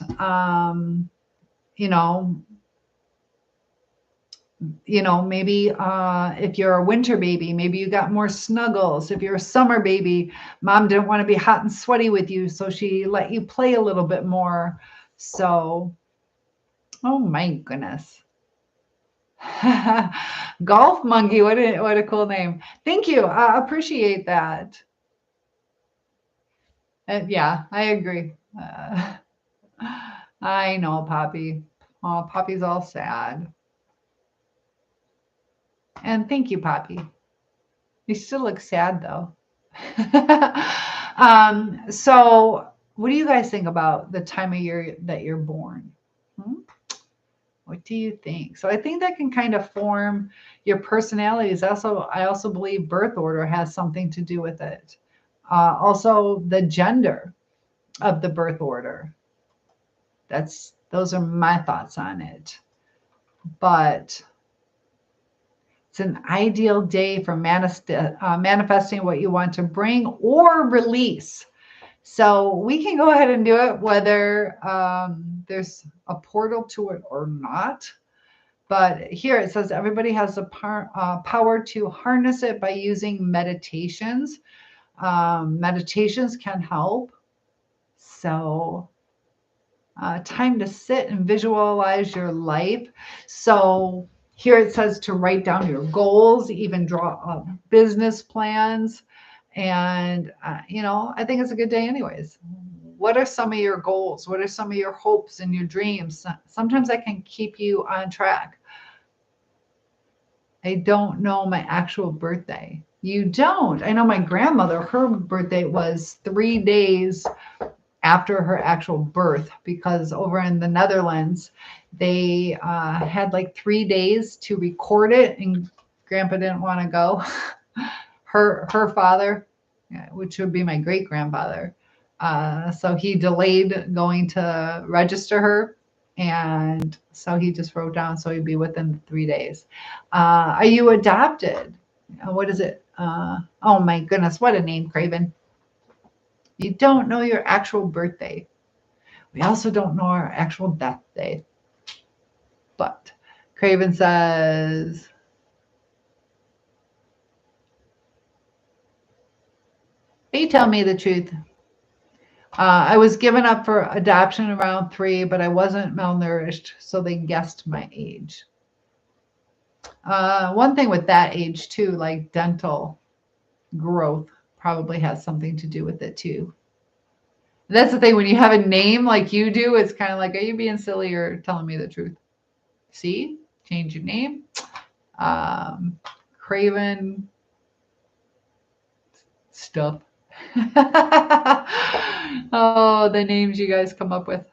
Maybe if you're a winter baby, maybe you got more snuggles. If you're a summer baby, mom didn't want to be hot and sweaty with you, so she let you play a little bit more. So, oh my goodness. Golf monkey, what a cool name. Thank you. I appreciate that. Yeah, I agree. I know, Poppy. Oh, Poppy's all sad. And thank you, Poppy. You still look sad though. So what do you guys think about the time of year that you're born? Hmm? What do you think? So I think that can kind of form your personalities. I also believe birth order has something to do with it. Also the gender of the birth order. Those are my thoughts on it. But it's an ideal day for manifesting what you want to bring or release. So we can go ahead and do it whether there's a portal to it or not. But here it says everybody has the power to harness it by using meditations. Meditations can help. So time to sit and visualize your life. So here it says to write down your goals, even draw up business plans. And, I think it's a good day anyways. What are some of your goals? What are some of your hopes and your dreams? Sometimes that can keep you on track. I don't know my actual birthday. You don't. I know my grandmother, her birthday was 3 days after her actual birth, because over in the Netherlands, they had like 3 days to record it, and Grandpa didn't want to go. her father, which would be my great grandfather, so he delayed going to register her, and so he just wrote down so he'd be within the 3 days. Are you adopted? What is it? Oh my goodness, what a name, Craven. You don't know your actual birthday. We also don't know our actual death day. But Craven says, they tell me the truth. I was given up for adoption around 3, but I wasn't malnourished, so they guessed my age. One thing with that age too, like dental growth probably has something to do with it too. That's the thing. When you have a name like you do, it's kind of like, are you being silly or telling me the truth? See, change your name. Craven stuff. Oh, the names you guys come up with.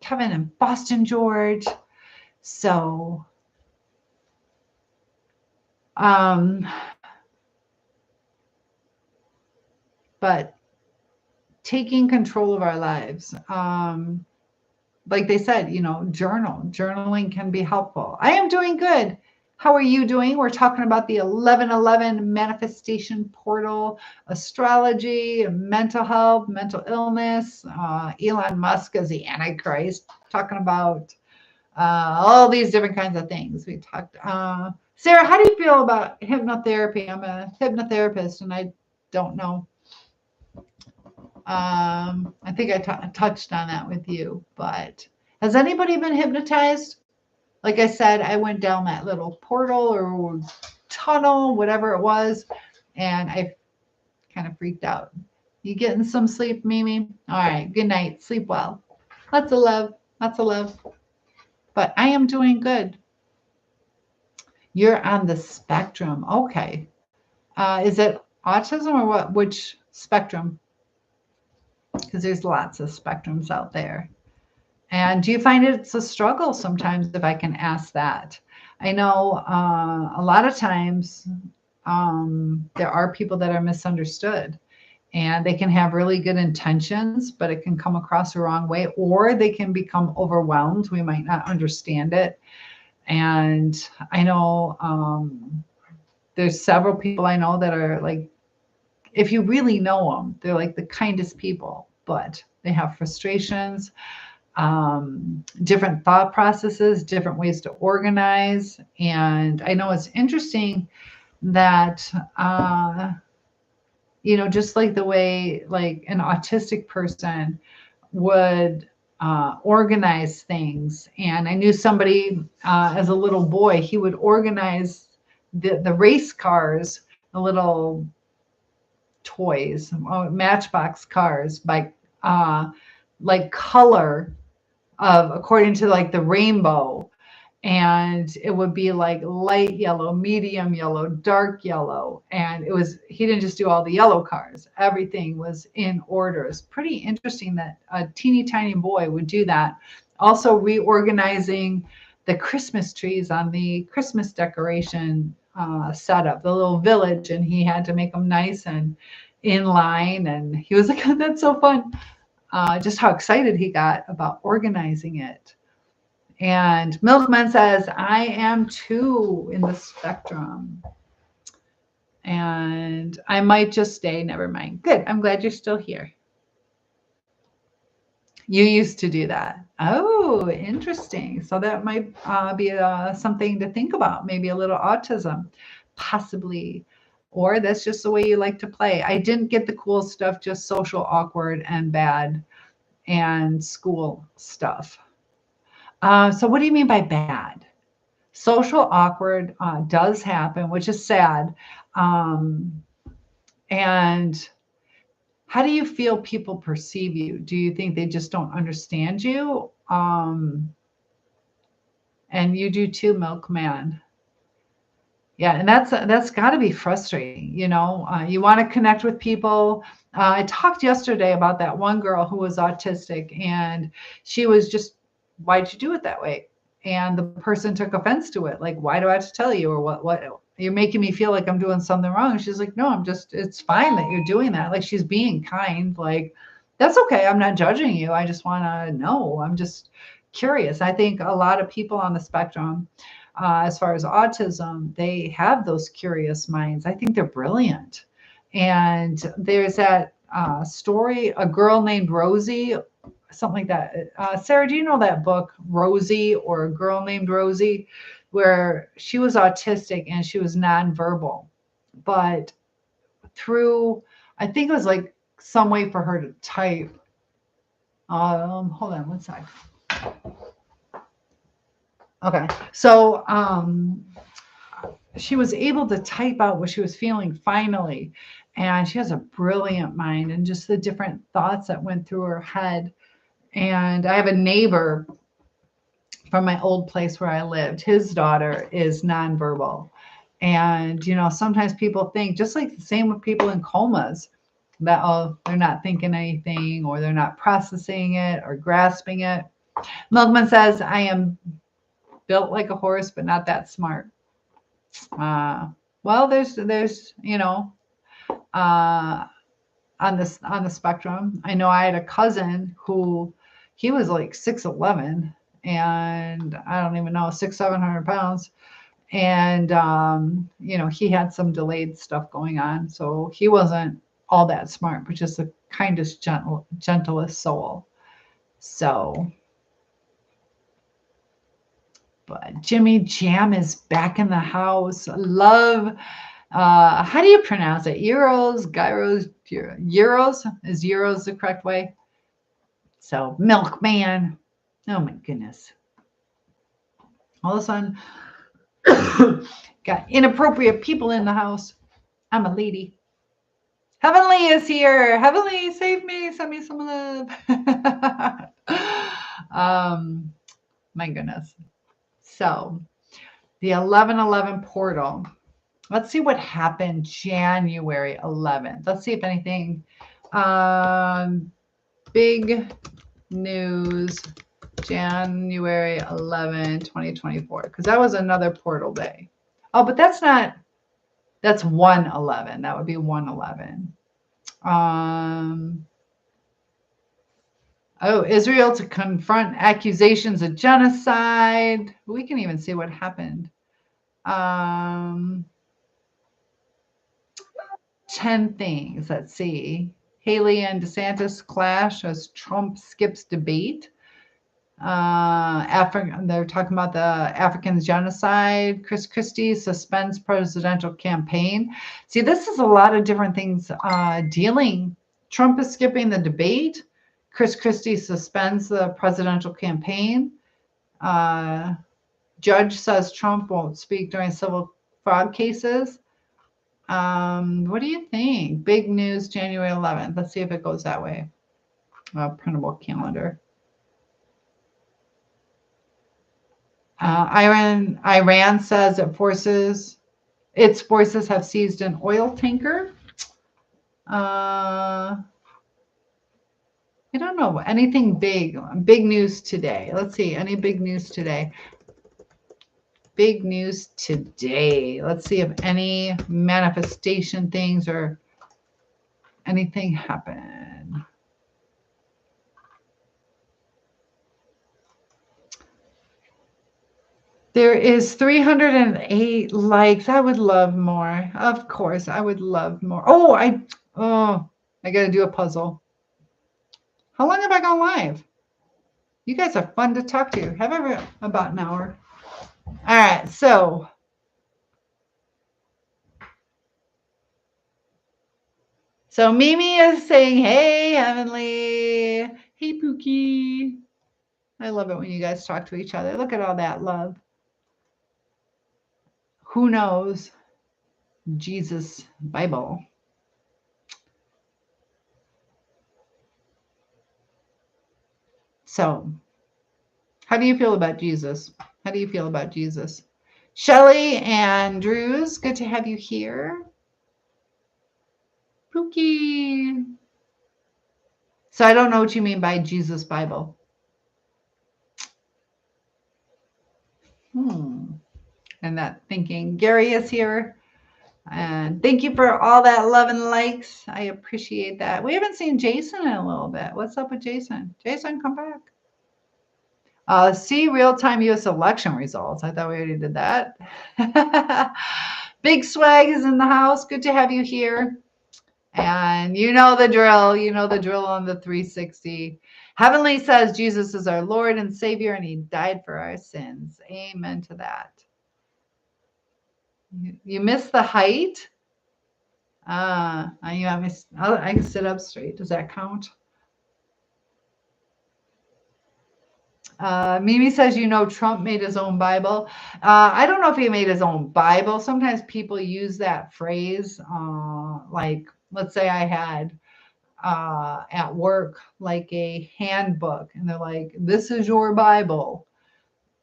Kevin and Boston George. So, but taking control of our lives. Like they said, journaling can be helpful. I am doing good. How are you doing? We're talking about the 1111 manifestation portal, astrology, mental health, mental illness, Elon Musk as the Antichrist, talking about all these different kinds of things. We talked. Sarah, how do you feel about hypnotherapy? I'm a hypnotherapist and I don't know. I think I touched on that with you, but has anybody been hypnotized? Like I said, I went down that little portal or tunnel, whatever it was, and I kind of freaked out. You getting some sleep, Mimi? All right, good night. Sleep well. Lots of love. Lots of love. But I am doing good. You're on the spectrum. Okay. Is it autism or what? Which spectrum? Because there's lots of spectrums out there. And do you find it's a struggle sometimes, if I can ask that? I know a lot of times there are people that are misunderstood, and they can have really good intentions, but it can come across the wrong way, or they can become overwhelmed. We might not understand it. And I know there's several people I know that are like, if you really know them, they're like the kindest people, but they have frustrations. different thought processes, different ways to organize. And I know it's interesting that, just like the way like an autistic person would organize things. And I knew somebody as a little boy, he would organize the race cars, the little toys, matchbox cars by like color of according to like the rainbow. And it would be like light yellow, medium yellow, dark yellow. And he didn't just do all the yellow cars. Everything was in order. It's pretty interesting that a teeny tiny boy would do that. Also reorganizing the Christmas trees on the Christmas decoration setup, the little village. And he had to make them nice and in line. And he was like, that's so fun. Just how excited he got about organizing it. And Milkman says, I am too in the spectrum. And I might just stay. Never mind. Good. I'm glad you're still here. You used to do that. Oh, interesting. So that might be something to think about. Maybe a little autism, possibly. Or that's just the way you like to play. I didn't get the cool stuff, just social awkward and bad and school stuff. So what do you mean by bad? Social awkward does happen, which is sad. And how do you feel people perceive you? Do you think they just don't understand you? And you do too, Milkman. Yeah, and that's got to be frustrating. You want to connect with people. I talked yesterday about that one girl who was autistic, and she was just, why'd you do it that way? And the person took offense to it. Like, why do I have to tell you? Or what you're making me feel like I'm doing something wrong. And she's like, no, it's fine that you're doing that. Like, she's being kind. Like, that's okay. I'm not judging you. I just want to know. I'm just curious. I think a lot of people on the spectrum, as far as autism, they have those curious minds. I think they're brilliant. And there's that story, a girl named Rosie, something like that. Sarah, do you know that book, Rosie, or A Girl Named Rosie, where she was autistic and she was nonverbal, but through, I think it was like some way for her to type. Hold on one sec. Okay, so she was able to type out what she was feeling finally, and she has a brilliant mind and just the different thoughts that went through her head. And I have a neighbor from my old place where I lived. His daughter is nonverbal. And, sometimes people think, just like the same with people in comas, that, oh, they're not thinking anything or they're not processing it or grasping it. Milkman says, I am built like a horse, but not that smart. Well, there's on the spectrum. I know I had a cousin who he was like 6'11", and I don't even know, 600-700 pounds. And, he had some delayed stuff going on. So he wasn't all that smart, but just the kindest, gentlest soul. So, but Jimmy Jam is back in the house. Love. How do you pronounce it? Euros, gyros, euros? Is euros the correct way? So, Milkman. Oh my goodness. All of a sudden, got inappropriate people in the house. I'm a lady. Heavenly is here. Heavenly, save me. Send me some love. My goodness. So, the 11/11 portal. Let's see what happened January 11th. Let's see if anything big news January 11, 2024, because that was another portal day. Oh, but that's 1/11. That would be 1/11. Israel to confront accusations of genocide. We can even see what happened. 10 things. Let's see. Haley and DeSantis clash as Trump skips debate. They're talking about the African genocide. Chris Christie suspends presidential campaign. See, this is a lot of different things dealing. Trump is skipping the debate. Chris Christie suspends the presidential campaign. Judge says Trump won't speak during civil fraud cases. What do you think? Big news, January 11th. Let's see if it goes that way. Printable calendar. Iran says its forces have seized an oil tanker. I don't know. Anything big news today. Let's see. Any big news today? Big news today. Let's see if any manifestation things or anything happen. There is 308 likes. I would love more. Of course, I would love more. I got to do a puzzle. How long have I gone live? You guys are fun to talk to. Have ever about an hour. All right, so Mimi is saying, "Hey, Heavenly. Hey, Pookie." I love it when you guys talk to each other. Look at all that love. Who knows? Jesus Bible. So, how do you feel about Jesus? How do you feel about Jesus? Shelly and Drews, good to have you here. Pookie. So I don't know what you mean by Jesus Bible. And that thinking. Gary is here. And thank you for all that love and likes. I appreciate that. We haven't seen Jason in a little bit. What's up with Jason? Jason, come back. See real-time U.S. election results. I thought we already did that. Big Swag is in the house. Good to have you here. And you know the drill. You know the drill on the 360. Heavenly says Jesus is our Lord and Savior, and he died for our sins. Amen to that. You missed the height? I can sit up straight. Does that count? Mimi says, Trump made his own Bible. I don't know if he made his own Bible. Sometimes people use that phrase. Like, let's say I had at work, like a handbook, and they're like, this is your Bible.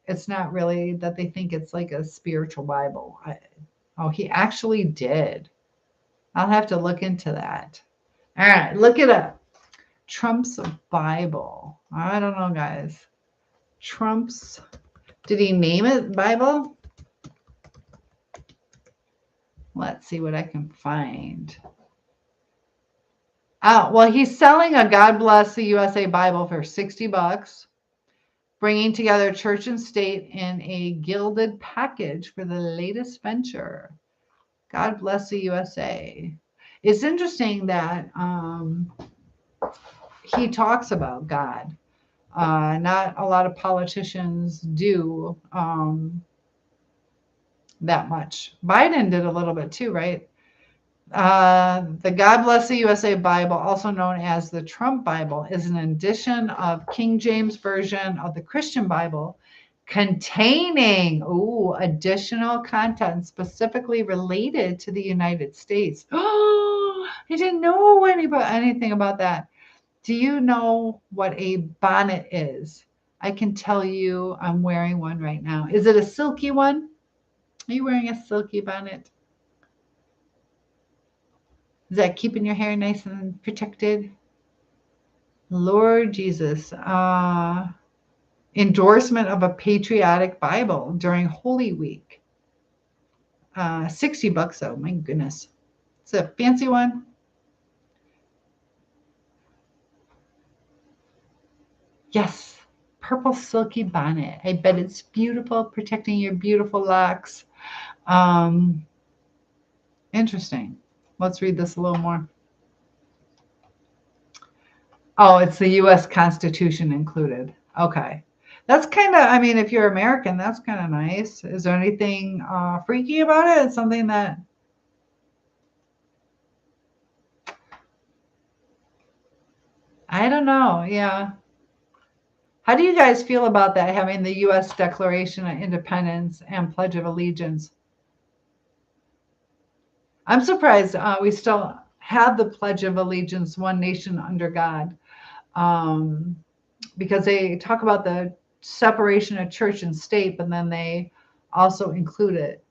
It's not really that they think it's like a spiritual Bible. He actually did. I'll have to look into that. All right, look it up. Trump's Bible. I don't know, guys. Did he name it Bible? Let's see what I can find. Well, he's selling a God Bless the USA Bible for $60, bringing together church and state in a gilded package for the latest venture. God Bless the USA. It's interesting that he talks about God. Not a lot of politicians do that much. Biden did a little bit too, right? The God Bless the USA Bible, also known as the Trump Bible, is an edition of King James Version of the Christian Bible containing additional content specifically related to the United States. Oh, I didn't know anything about that. Do you know what a bonnet is? I can tell you I'm wearing one right now. Is it a silky one? Are you wearing a silky bonnet? Is that keeping your hair nice and protected? Lord Jesus. Endorsement of a patriotic Bible during Holy Week. $60 though, my goodness. It's a fancy one. Yes, purple silky bonnet. I bet it's beautiful, protecting your beautiful locks. Interesting. Let's read this a little more. Oh, it's the U.S. Constitution included. Okay. That's kind of, I mean, if you're American, that's kind of nice. Is there anything freaky about it? It's something that, I don't know. Yeah. How do you guys feel about that, having the U.S. Declaration of Independence and Pledge of Allegiance? I'm surprised we still have the Pledge of Allegiance, one nation under God, um, because they talk about the separation of church and state, but then they also include it.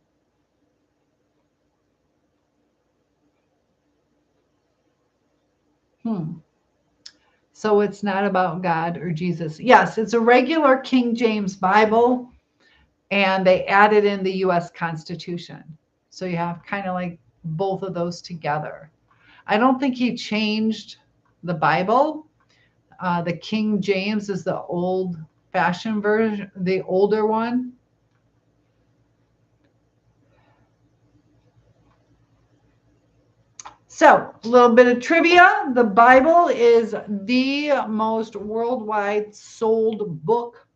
So it's not about God or Jesus. Yes, it's a regular King James Bible, and they added in the U.S. Constitution. So you have kind of like both of those together. I don't think he changed the Bible. The King James is the old fashioned version, the older one. So, a little bit of trivia. The Bible is the most worldwide sold book.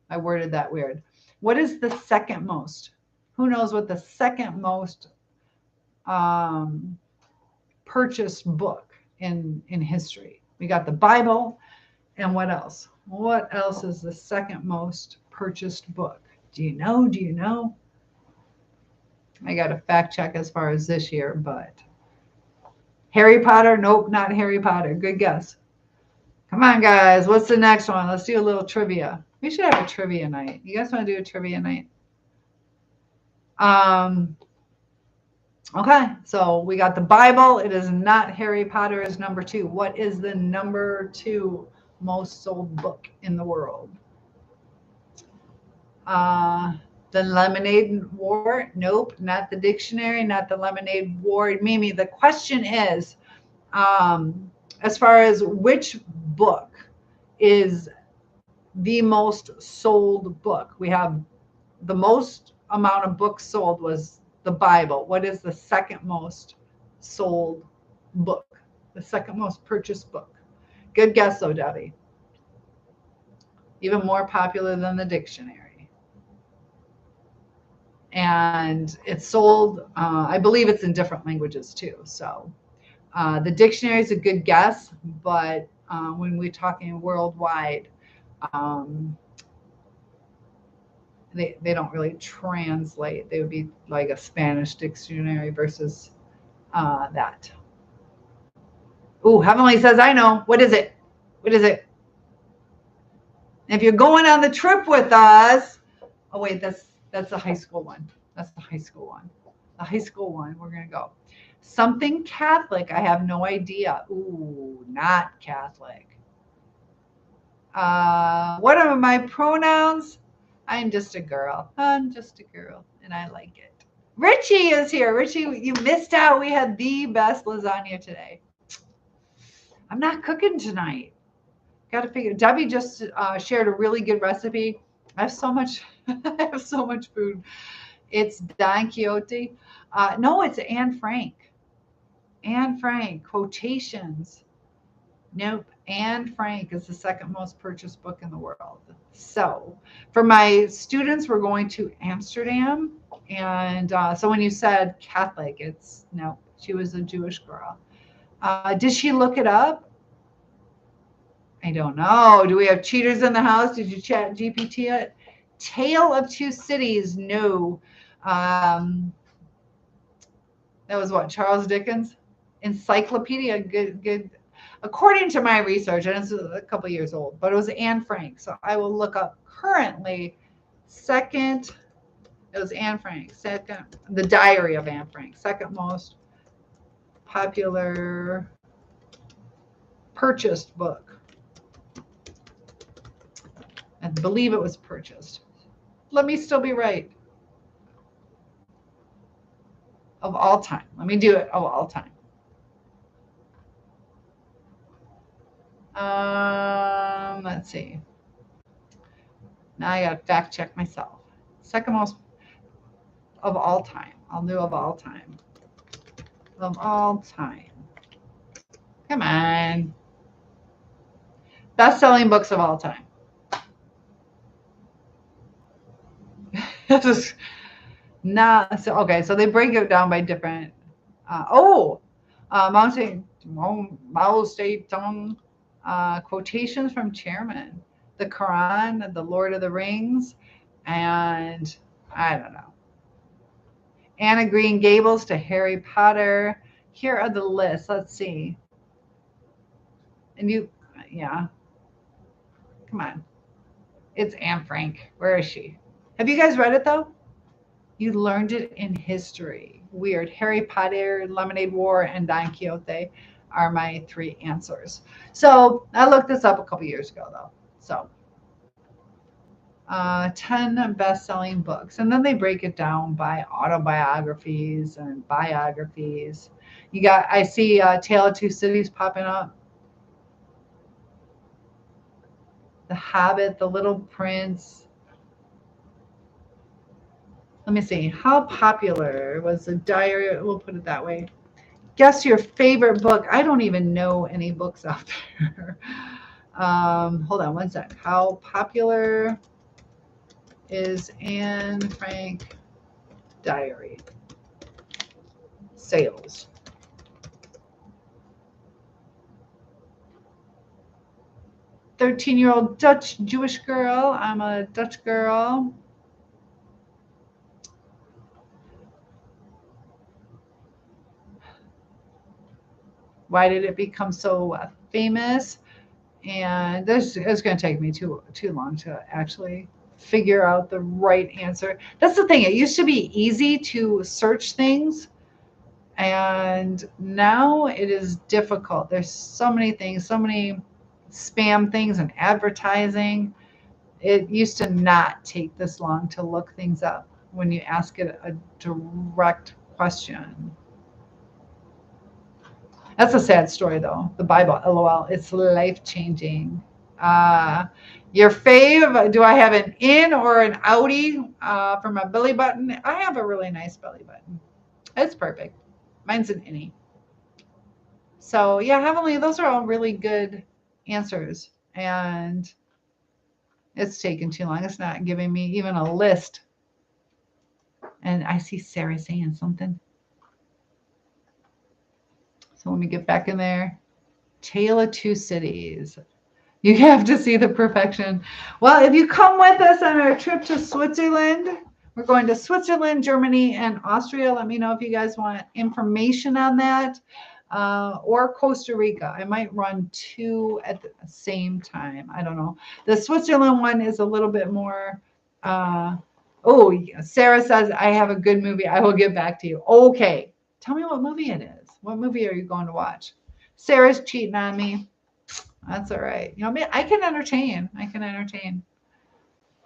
I worded that weird. What is the second most? Who knows what the second most um, purchased book in history? We got the Bible, and what else? What else is the second most purchased book? Do you know? Do you know? I got to fact check as far as this year, but Harry Potter? Nope, not Harry Potter. Good guess. Come on, guys. What's the next one? Let's do a little trivia. We should have a trivia night. You guys want to do a trivia night? Okay, so we got the Bible. It is not Harry Potter is number 2. What is the number 2 most sold book in the world? The Lemonade War? Nope, not the dictionary, not the Lemonade War. Mimi, the question is, as far as which book is the most sold book? We have the most amount of books sold was the Bible. What is the second most sold book? The second most purchased book? Good guess, though, Debbie. Even more popular than the dictionary. And it's sold, I believe it's in different languages too. So the dictionary is a good guess, but when we're talking worldwide, they don't really translate. They would be like a Spanish dictionary versus that. Ooh, Heavenly says, I know. What is it? What is it? If you're going on the trip with us, oh wait, that's the high school one. That's the high school one. The high school one, we're gonna go. Something Catholic, I have no idea. Ooh, not Catholic. What are my pronouns? I'm just a girl. I'm just a girl, and I like it. Richie is here. Richie, you missed out. We had the best lasagna today. I'm not cooking tonight. Got to figure. Debbie just shared a really good recipe. I have so much. I have so much food. It's Don Quixote. No, it's Anne Frank. Anne Frank quotations. Nope. Anne Frank is the second most purchased book in the world. So for my students, we're going to Amsterdam. And so when you said Catholic, it's no, she was a Jewish girl. Did she look it up? I don't know. Do we have cheaters in the house? Did you chat GPT it? Tale of Two Cities? No. That was what, Charles Dickens? Encyclopedia, good. According to my research, and it's a couple years old, but it was Anne Frank. So I will look up currently second. It was Anne Frank. Second, The Diary of Anne Frank. Second most popular purchased book. I believe it was purchased. Let me still be right. Of all time. Let me do it of all time. Let's see. Now I got to fact check myself. Second most of all time. I'll do of all time. Of all time. Come on. Best-selling books of all time. Just not so okay. So they break it down by different. Mao Zedong, quotations from chairman, the Quran, the Lord of the Rings, and I don't know. Anna Green Gables to Harry Potter. Here are the lists. Let's see. And yeah, come on. It's Anne Frank. Where is she? Have you guys read it though? You learned it in history. Weird. Harry Potter, Lemonade War, and Don Quixote are my three answers. So I looked this up a couple years ago though. So 10 best-selling books. And then they break it down by autobiographies and biographies. I see Tale of Two Cities popping up. The Hobbit, The Little Prince. Let me see. How popular was the diary? We'll put it that way. Guess your favorite book. I don't even know any books out there. Hold on one sec. How popular is Anne Frank diary? Sales. 13-year-old Dutch Jewish girl. I'm a Dutch girl. Why did it become so famous? And this is going to take me too long to actually figure out the right answer. That's the thing. It used to be easy to search things, and now it is difficult. There's so many things, so many spam things and advertising. It used to not take this long to look things up when you ask it a direct question. That's a sad story, though. The Bible, LOL, it's life changing. Your fave? Do I have an in or an outie for my belly button? I have a really nice belly button. It's perfect. Mine's an innie. So yeah, Heavenly, those are all really good answers, and it's taken too long. It's not giving me even a list. And I see Sarah saying something. So let me get back in there. Tale of Two Cities. You have to see the perfection. Well, if you come with us on our trip to Switzerland, we're going to Switzerland, Germany, and Austria. Let me know if you guys want information on that. Or Costa Rica. I might run two at the same time. I don't know. The Switzerland one is a little bit more. Sarah says, I have a good movie. I will get back to you. Okay. Tell me what movie it is. What movie are you going to watch? Sarah's cheating on me. That's all right. You know, I can entertain.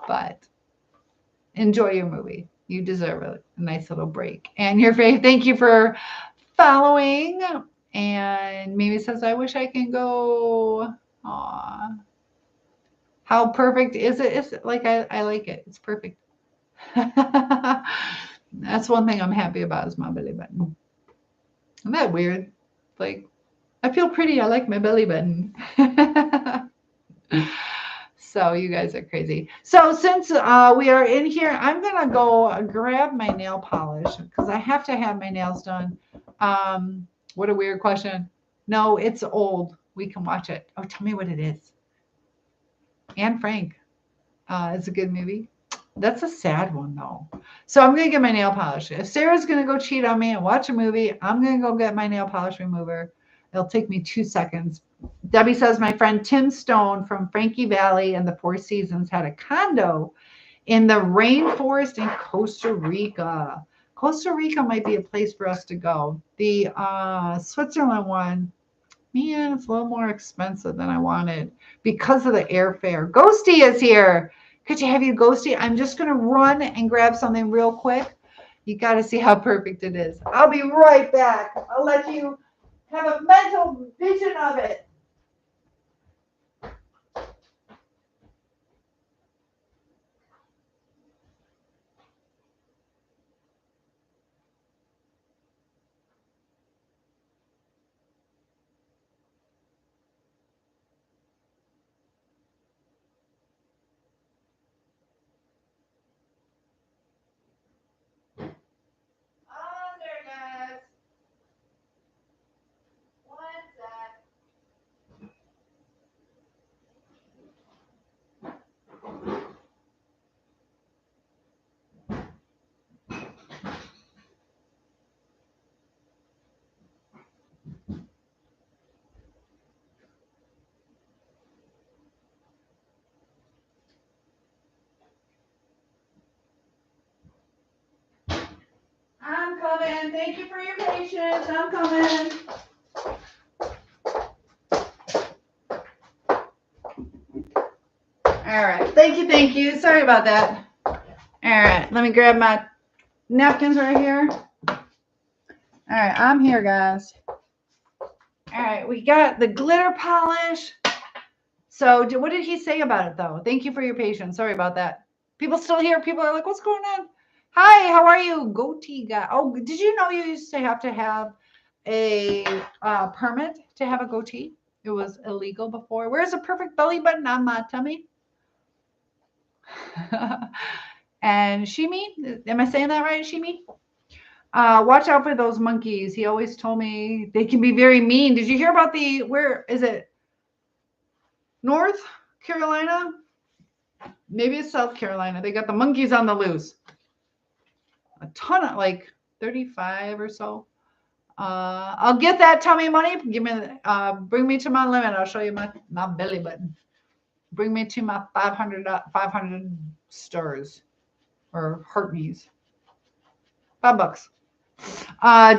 But enjoy your movie. You deserve a nice little break. And your faith, thank you for following. And Mimi says, I wish I can go. Aw. How perfect is it? It's like I like it. It's perfect. That's one thing I'm happy about is my belly button. Isn't that weird? Like, I feel pretty. I like my belly button. So you guys are crazy. So since we are in here, I'm going to go grab my nail polish because I have to have my nails done. What a weird question. No, it's old. We can watch it. Oh, tell me what it is. Anne Frank. It's a good movie. That's a sad one, though. So I'm going to get my nail polish. If Sarah's going to go cheat on me and watch a movie, I'm going to go get my nail polish remover. It'll take me 2 seconds. Debbie says, my friend Tim Stone from Frankie Valley and the Four Seasons had a condo in the rainforest in Costa Rica. Costa Rica might be a place for us to go. The Switzerland one, man, it's a little more expensive than I wanted because of the airfare. Ghosty is here. Could you have you, Ghosty? I'm just going to run and grab something real quick. You got to see how perfect it is. I'll be right back. I'll let you have a mental vision of it. coming. Thank you for your patience. I'm coming. All right. Thank you. Thank you. Sorry about that. All right. Let me grab my napkins right here. All right. I'm here, guys. All right. We got the glitter polish. So what did he say about it, though? Thank you for your patience. Sorry about that. People still here. People are like, what's going on? Hi, how are you? Goatee guy. Oh, did you know you used to have a permit to have a goatee? It was illegal before. Where's a perfect belly button on my tummy? And Shimi, am I saying that right, Shimi? Watch out for those monkeys. He always told me they can be very mean. Did you hear about where is it? North Carolina? Maybe it's South Carolina. They got the monkeys on the loose. A ton of, like 35 or so. I'll get that tummy money. Bring me to my limit. I'll show you my belly button. Bring me to my 500 stars or heartbeats. $5.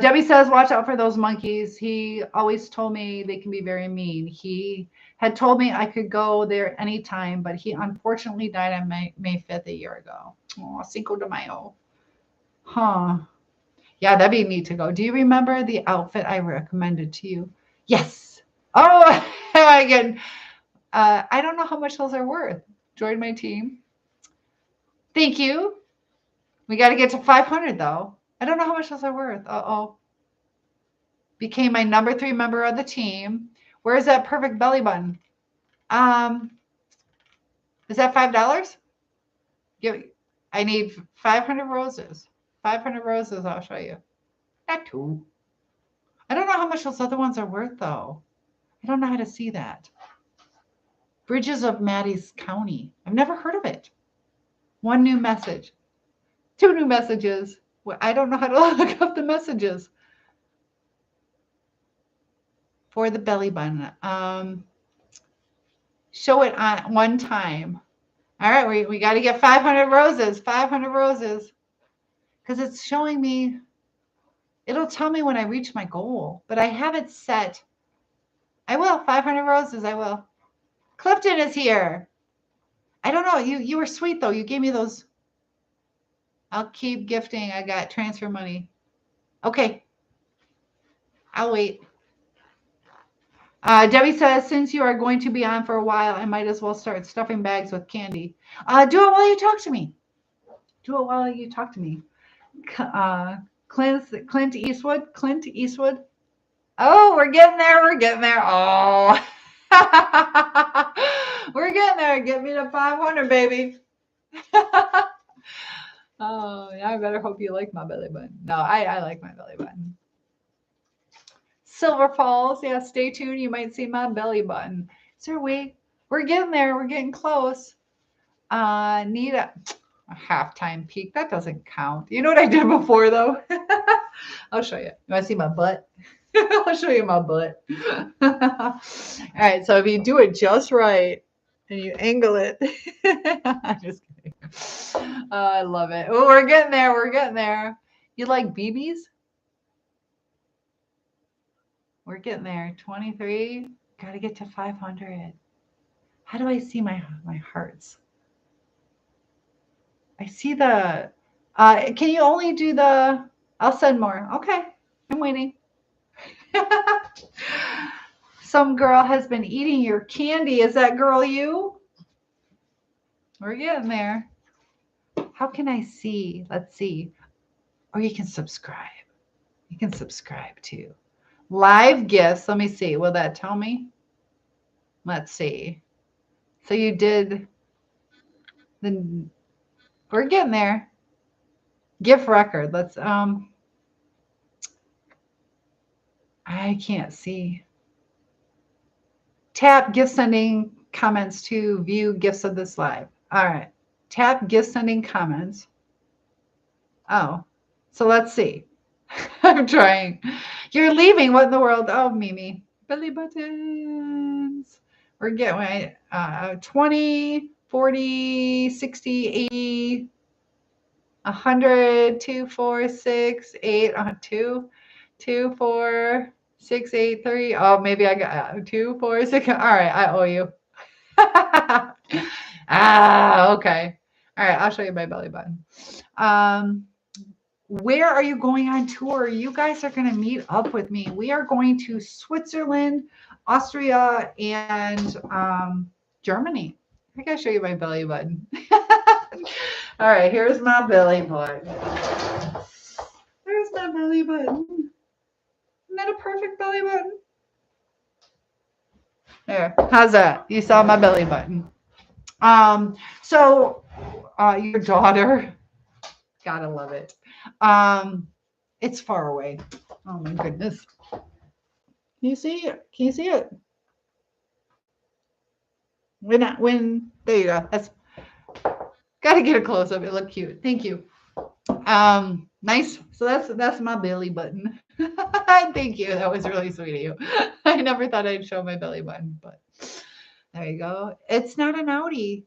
Debbie says, watch out for those monkeys. He always told me they can be very mean. He had told me I could go there anytime, but he unfortunately died on May 5th a year ago. Oh, Cinco de Mayo. Huh. Yeah, that'd be neat to go. Do you remember the outfit I recommended to you? Yes. Oh, again. I don't know how much those are worth. Join my team. Thank you. We got to get to 500, though. I don't know how much those are worth. Uh-oh. Became my number 3 member of the team. Where's that perfect belly button? Is that $5? I need 500 roses. 500 roses, I'll show you. Not 2. I don't know how much those other ones are worth, though. I don't know how to see that. Bridges of Madison County. I've never heard of it. 1 new message. 2 new messages. Well, I don't know how to look up the messages. For the belly button. Show it on 1 time. All right, we got to get 500 roses. 500 roses. Because it's showing me, it'll tell me when I reach my goal. But I have it set. I will. 500 roses, I will. Clifton is here. I don't know. You were sweet, though. You gave me those. I'll keep gifting. I got transfer money. Okay. I'll wait. Debbie says, since you are going to be on for a while, I might as well start stuffing bags with candy. Do it while you talk to me. Do it while you talk to me. Clint Eastwood. Clint Eastwood. Oh, we're getting there. We're getting there. Oh. We're getting there. Get me to 500, baby. Oh, yeah, I better hope you like my belly button. No, I like my belly button. Silver Falls. Yeah, stay tuned. You might see my belly button. Is there a way? We're getting there. We're getting close. Need a halftime peek. That doesn't count. You know what I did before, though? I'll show you. You want to see my butt? I'll show you my butt. All right. So if you do it just right and you angle it. I'm just kidding. Oh, I love it. Oh, we're getting there. We're getting there. You like BBs? We're getting there. 23. Got to get to 500. How do I see my hearts? I see the, can you only do the, I'll send more. Okay. I'm waiting. Some girl has been eating your candy. Is that girl you? We're getting there. How can I see? Let's see. Or you can subscribe. You can subscribe too. Live gifts. Let me see. Will that tell me? Let's see. So you did the, we're getting there. Gift record. Let's, I can't see. Tap gift sending comments to view gifts of this live. All right. Tap gift sending comments. Oh, so let's see. I'm trying. You're leaving. What in the world? Oh, Mimi. Belly buttons. We're getting 20, 40, 60, 80. 100, 2, 4, 6, 8, 2, 2, 4, 6, 8, 3. Oh, maybe I got 2, 4, 6. All right, I owe you. Okay. All right, I'll show you my belly button. Where are you going on tour? You guys are going to meet up with me. We are going to Switzerland, Austria, and Germany. I gotta show you my belly button. All right, here's my belly button. There's my belly button. Isn't that a perfect belly button? There. How's that? You saw my belly button. So your daughter, gotta love it. It's far away. Oh my goodness. Can you see it? Can you see it? When there you go. That's gotta get a close up. It looked cute. Thank you. Nice. So that's my belly button. Thank you. That was really sweet of you. I never thought I'd show my belly button, but there you go. It's not an outie.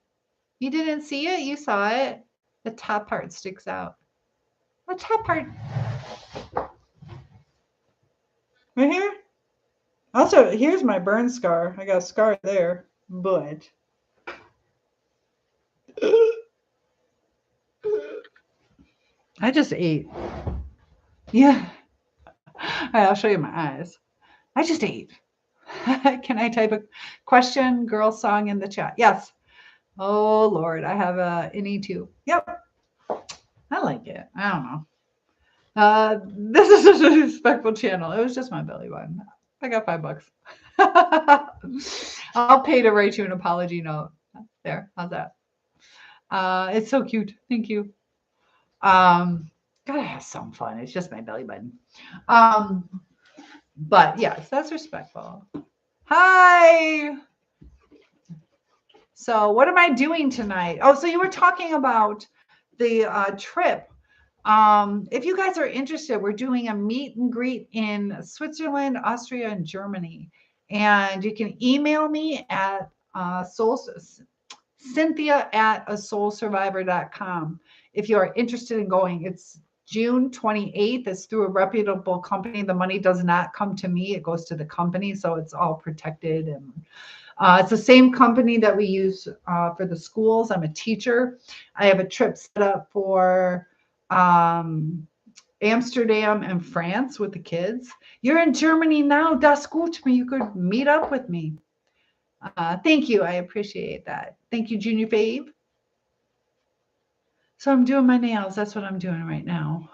You didn't see it? You saw it. The top part sticks out. What top part? Right here? Also, here's my burn scar. I got a scar there, but I just ate. Yeah. All right, I'll show you my eyes. I just ate. Can I type a question, girl song in the chat? Yes. Oh, Lord. I have an E2. Yep. I like it. I don't know. This is a disrespectful channel. It was just my belly button. I got $5. I'll pay to write you an apology note. There. How's that? It's so cute. Thank you. Gotta have some fun. It's just my belly button. But yes, that's respectful. Hi. So what am I doing tonight? Oh, so you were talking about the trip. If you guys are interested, we're doing a meet and greet in Switzerland, Austria, and Germany. And you can email me at Cynthia@asoulsurvivor.com if you are interested in going. It's June 28th. It's through a reputable company. The money does not come to me. It goes to the company. So it's all protected. And it's the same company that we use for the schools. I'm a teacher. I have a trip set up for Amsterdam and France with the kids. You're in Germany now. Das gut. You could meet up with me. Thank you. I appreciate that. Thank you, Junior Babe. So I'm doing my nails. That's what I'm doing right now.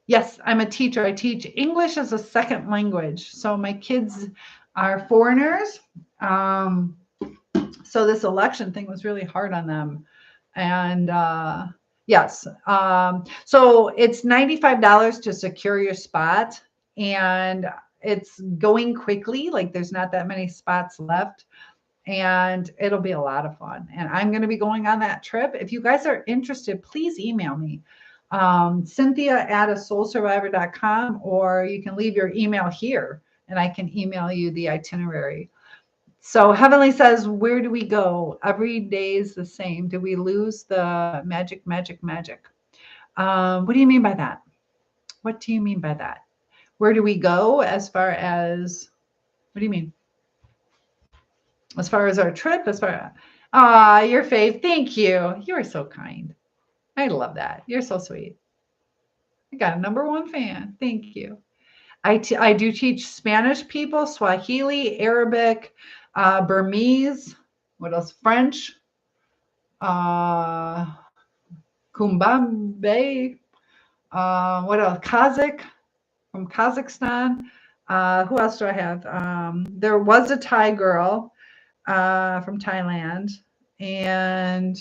Yes, I'm a teacher. I teach English as a second language. So my kids are foreigners. So this election thing was really hard on them. And yes. So it's $95 to secure your spot. And it's going quickly. Like there's not that many spots left. And it'll be a lot of fun. And I'm going to be going on that trip. If you guys are interested, please email me. Cynthia@asoulsurvivor.com, or you can leave your email here and I can email you the itinerary. So Heavenly says, where do we go? Every day is the same. Do we lose the magic? What do you mean by that? What do you mean by that? Where do we go as far as, what do you mean? As far as our trip, your fave. Thank you. You are so kind. I love that. You're so sweet. I got a #1 fan. Thank you. I do teach Spanish people, Swahili, Arabic, Burmese, what else? French, Kumbambe, what else? Kazakh, from Kazakhstan. Who else do I have? There was a Thai girl from Thailand, and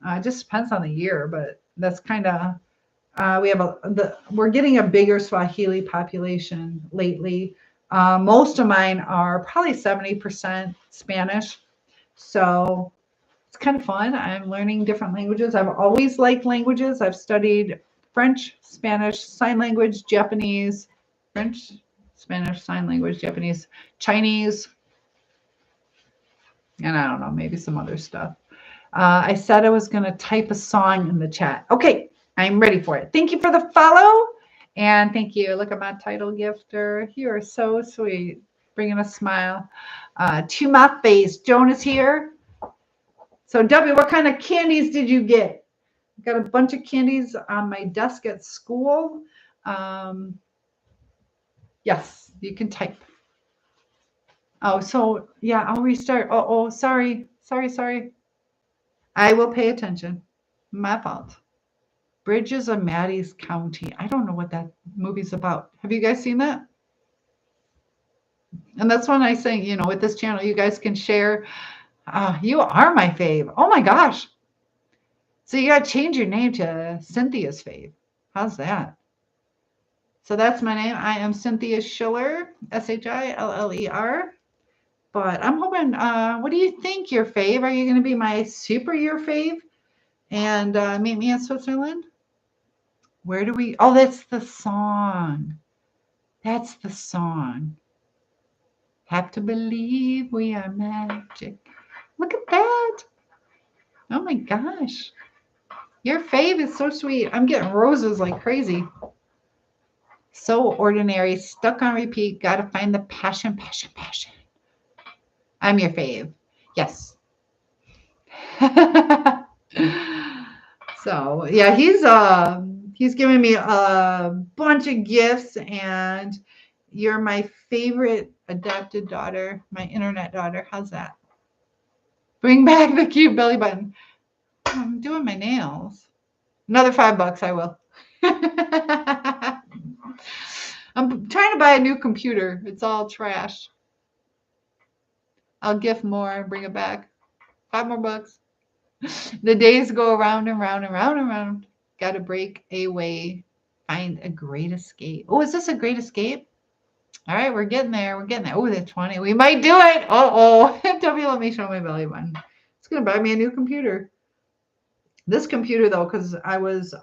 it just depends on the year, but that's kind of, we're getting a bigger Swahili population lately. Most of mine are probably 70% Spanish. So it's kind of fun. I'm learning different languages. I've always liked languages. I've studied French, Spanish, sign language, Japanese, French, Spanish, sign language, Japanese, Chinese, and I don't know, maybe some other stuff. I said I was going to type a song in the chat. Okay, I'm ready for it. Thank you for the follow. And thank you. Look at my title gifter. You are so sweet. Bringing a smile to my face. Joan is here. So, Debbie, what kind of candies did you get? I got a bunch of candies on my desk at school. Yes, you can type. Oh, so yeah, I'll restart. Oh, sorry. I will pay attention. My fault. Bridges of Madison County. I don't know what that movie's about. Have you guys seen that? And that's when I say, with this channel, you guys can share. You are my fave. Oh my gosh. So you got to change your name to Cynthia's fave. How's that? So that's my name. I am Cynthia Schiller, Schiller. But I'm hoping, what do you think, your fave? Are you going to be my super year fave and meet me in Switzerland? Where do we? Oh, that's the song. That's the song. Have to believe we are magic. Look at that. Oh my gosh. Your fave is so sweet. I'm getting roses like crazy. So ordinary, stuck on repeat. Gotta find the passion. I'm your fave. Yes. So yeah, he's giving me a bunch of gifts, and you're my favorite adopted daughter, my internet daughter. How's that? Bring back the cute belly button. I'm doing my nails. Another $5, I will. I'm trying to buy a new computer. It's all trash. I'll gift more, bring it back. $5 more. The days go around and round and round and round. Got to break away. Find a great escape. Oh, is this a great escape? All right, we're getting there. Oh, the 20. We might do it. W, let me show my belly button. It's going to buy me a new computer. This computer, though, because I raised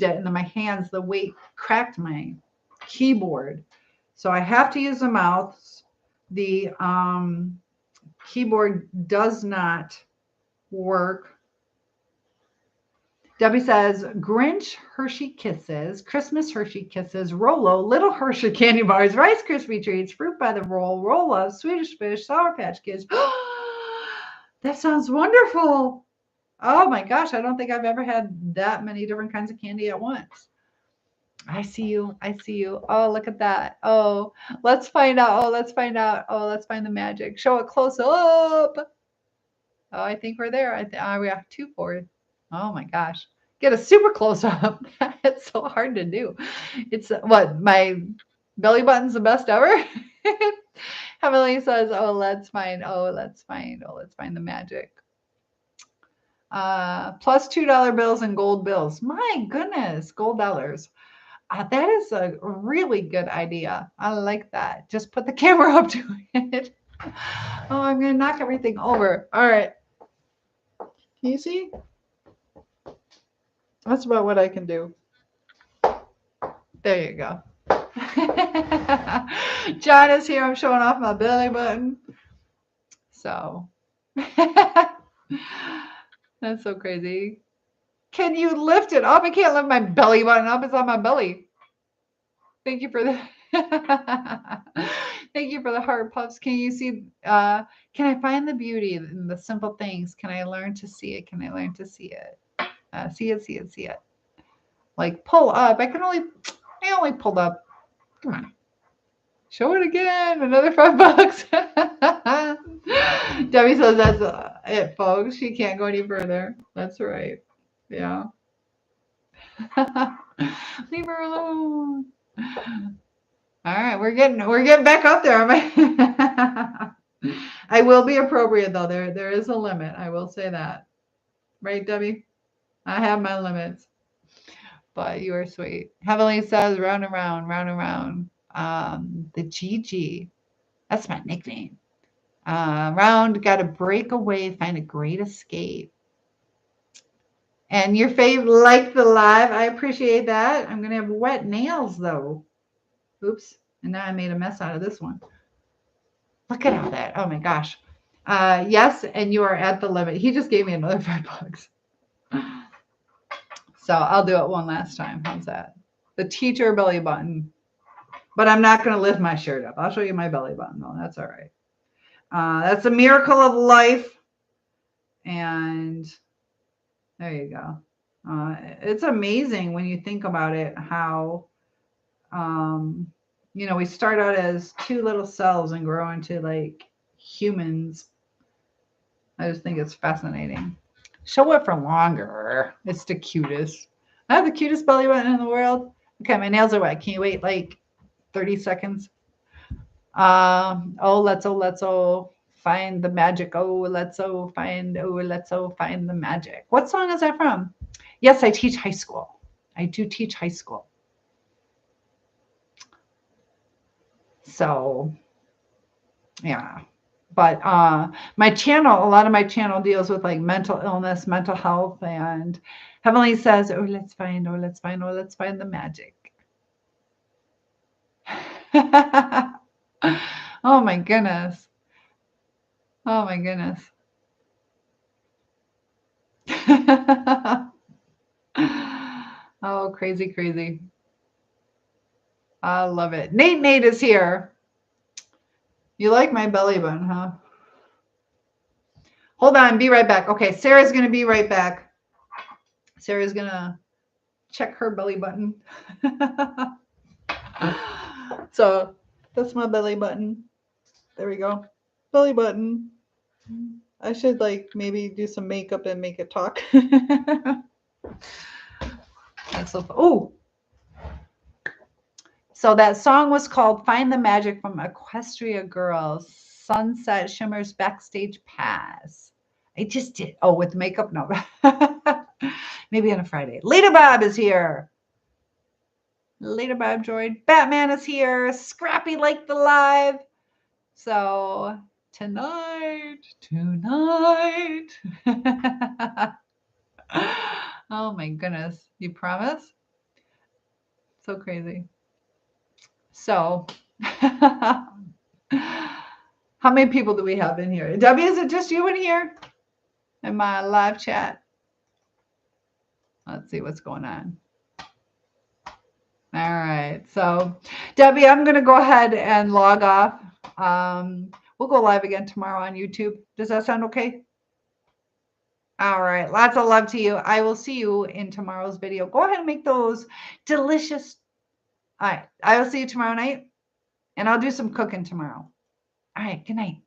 it, and then my hands, the weight cracked my keyboard. So I have to use the mouse. The keyboard does not work. Debbie says, Grinch Hershey Kisses, Christmas Hershey Kisses, Rolo, Little Hershey Candy Bars, Rice Krispie Treats, Fruit by the Roll-Up, Swedish Fish, Sour Patch Kids. That sounds wonderful. Oh my gosh, I don't think I've ever had that many different kinds of candy at once. I see you. Oh, look at that. Oh, let's find out. Oh, let's find the magic. Show it close up. Oh, I think we're there. We have 2 forward. Oh my gosh. Get a super close up. It's so hard to do. It's what? My belly button's the best ever. Emily says, let's find the magic. Plus $2 bills and gold bills. My goodness, gold dollars. That is a really good idea. I like that. Just put the camera up to it. Oh, I'm going to knock everything over. All right. Can you see? That's about what I can do. There you go. John is here. I'm showing off my belly button. So that's so crazy. Can you lift it up? I can't lift my belly button up. It's on my belly. Thank you for the thank you for the heart puffs. Can you see? Can I find the beauty in the simple things? Can I learn to see it? See it. Like pull up. I only pulled up. Come on. Show it again. Another $5. Debbie says that's it, folks. She can't go any further. That's right. Yeah. Leave her alone. All right, we're getting back up there. I will be appropriate though. There is a limit. I will say that. Right, Debbie? I have my limits. But you are sweet. Heavenly says round and round. The GG. That's my nickname. Round, got to break away, find a great escape. And your fave liked the live. I appreciate that. I'm going to have wet nails, though. Oops. And now I made a mess out of this one. Look at all that. Oh, my gosh. Yes, and you are at the limit. He just gave me another $5. So I'll do it one last time. How's that? The teacher belly button. But I'm not going to lift my shirt up. I'll show you my belly button, though. That's all right. That's a miracle of life. And there you go. It's amazing when you think about it, how, we start out as two little cells and grow into like humans. I just think it's fascinating. Show it for longer. It's the cutest. I have the cutest belly button in the world. Okay, my nails are wet. Can you wait like 30 seconds? Let's find the magic. Let's find the magic. What song is that from? Yes, I teach high school. I do teach high school. So, yeah. But my channel, a lot of my channel deals with like mental illness, mental health, and Heavenly says, let's find the magic. Oh my goodness. Oh my goodness. Oh, crazy, crazy. I love it. Nate is here. You like my belly button, huh? Hold on, be right back. Okay, Sarah's going to be right back. Sarah's going to check her belly button. So that's my belly button. There we go. Belly button. I should like maybe do some makeup and make it talk. That's so fun. Oh, so that song was called Find the Magic from Equestria Girls, Sunset Shimmers Backstage Pass. I just did. Oh, with makeup? No. Maybe on a Friday. Lita Bob is here. Lita Bob Droid. Batman is here. Scrappy like the live. So tonight. Oh my goodness. You promise? So crazy. So how many people do we have in here? Debbie, is it just you in here? In my live chat? Let's see what's going on. All right. So Debbie, I'm going to go ahead and log off. We'll go live again tomorrow on YouTube. Does that sound okay? All right. Lots of love to you. I will see you in tomorrow's video. Go ahead and make those delicious. All right. I will see you tomorrow night, and I'll do some cooking tomorrow. All right. Good night.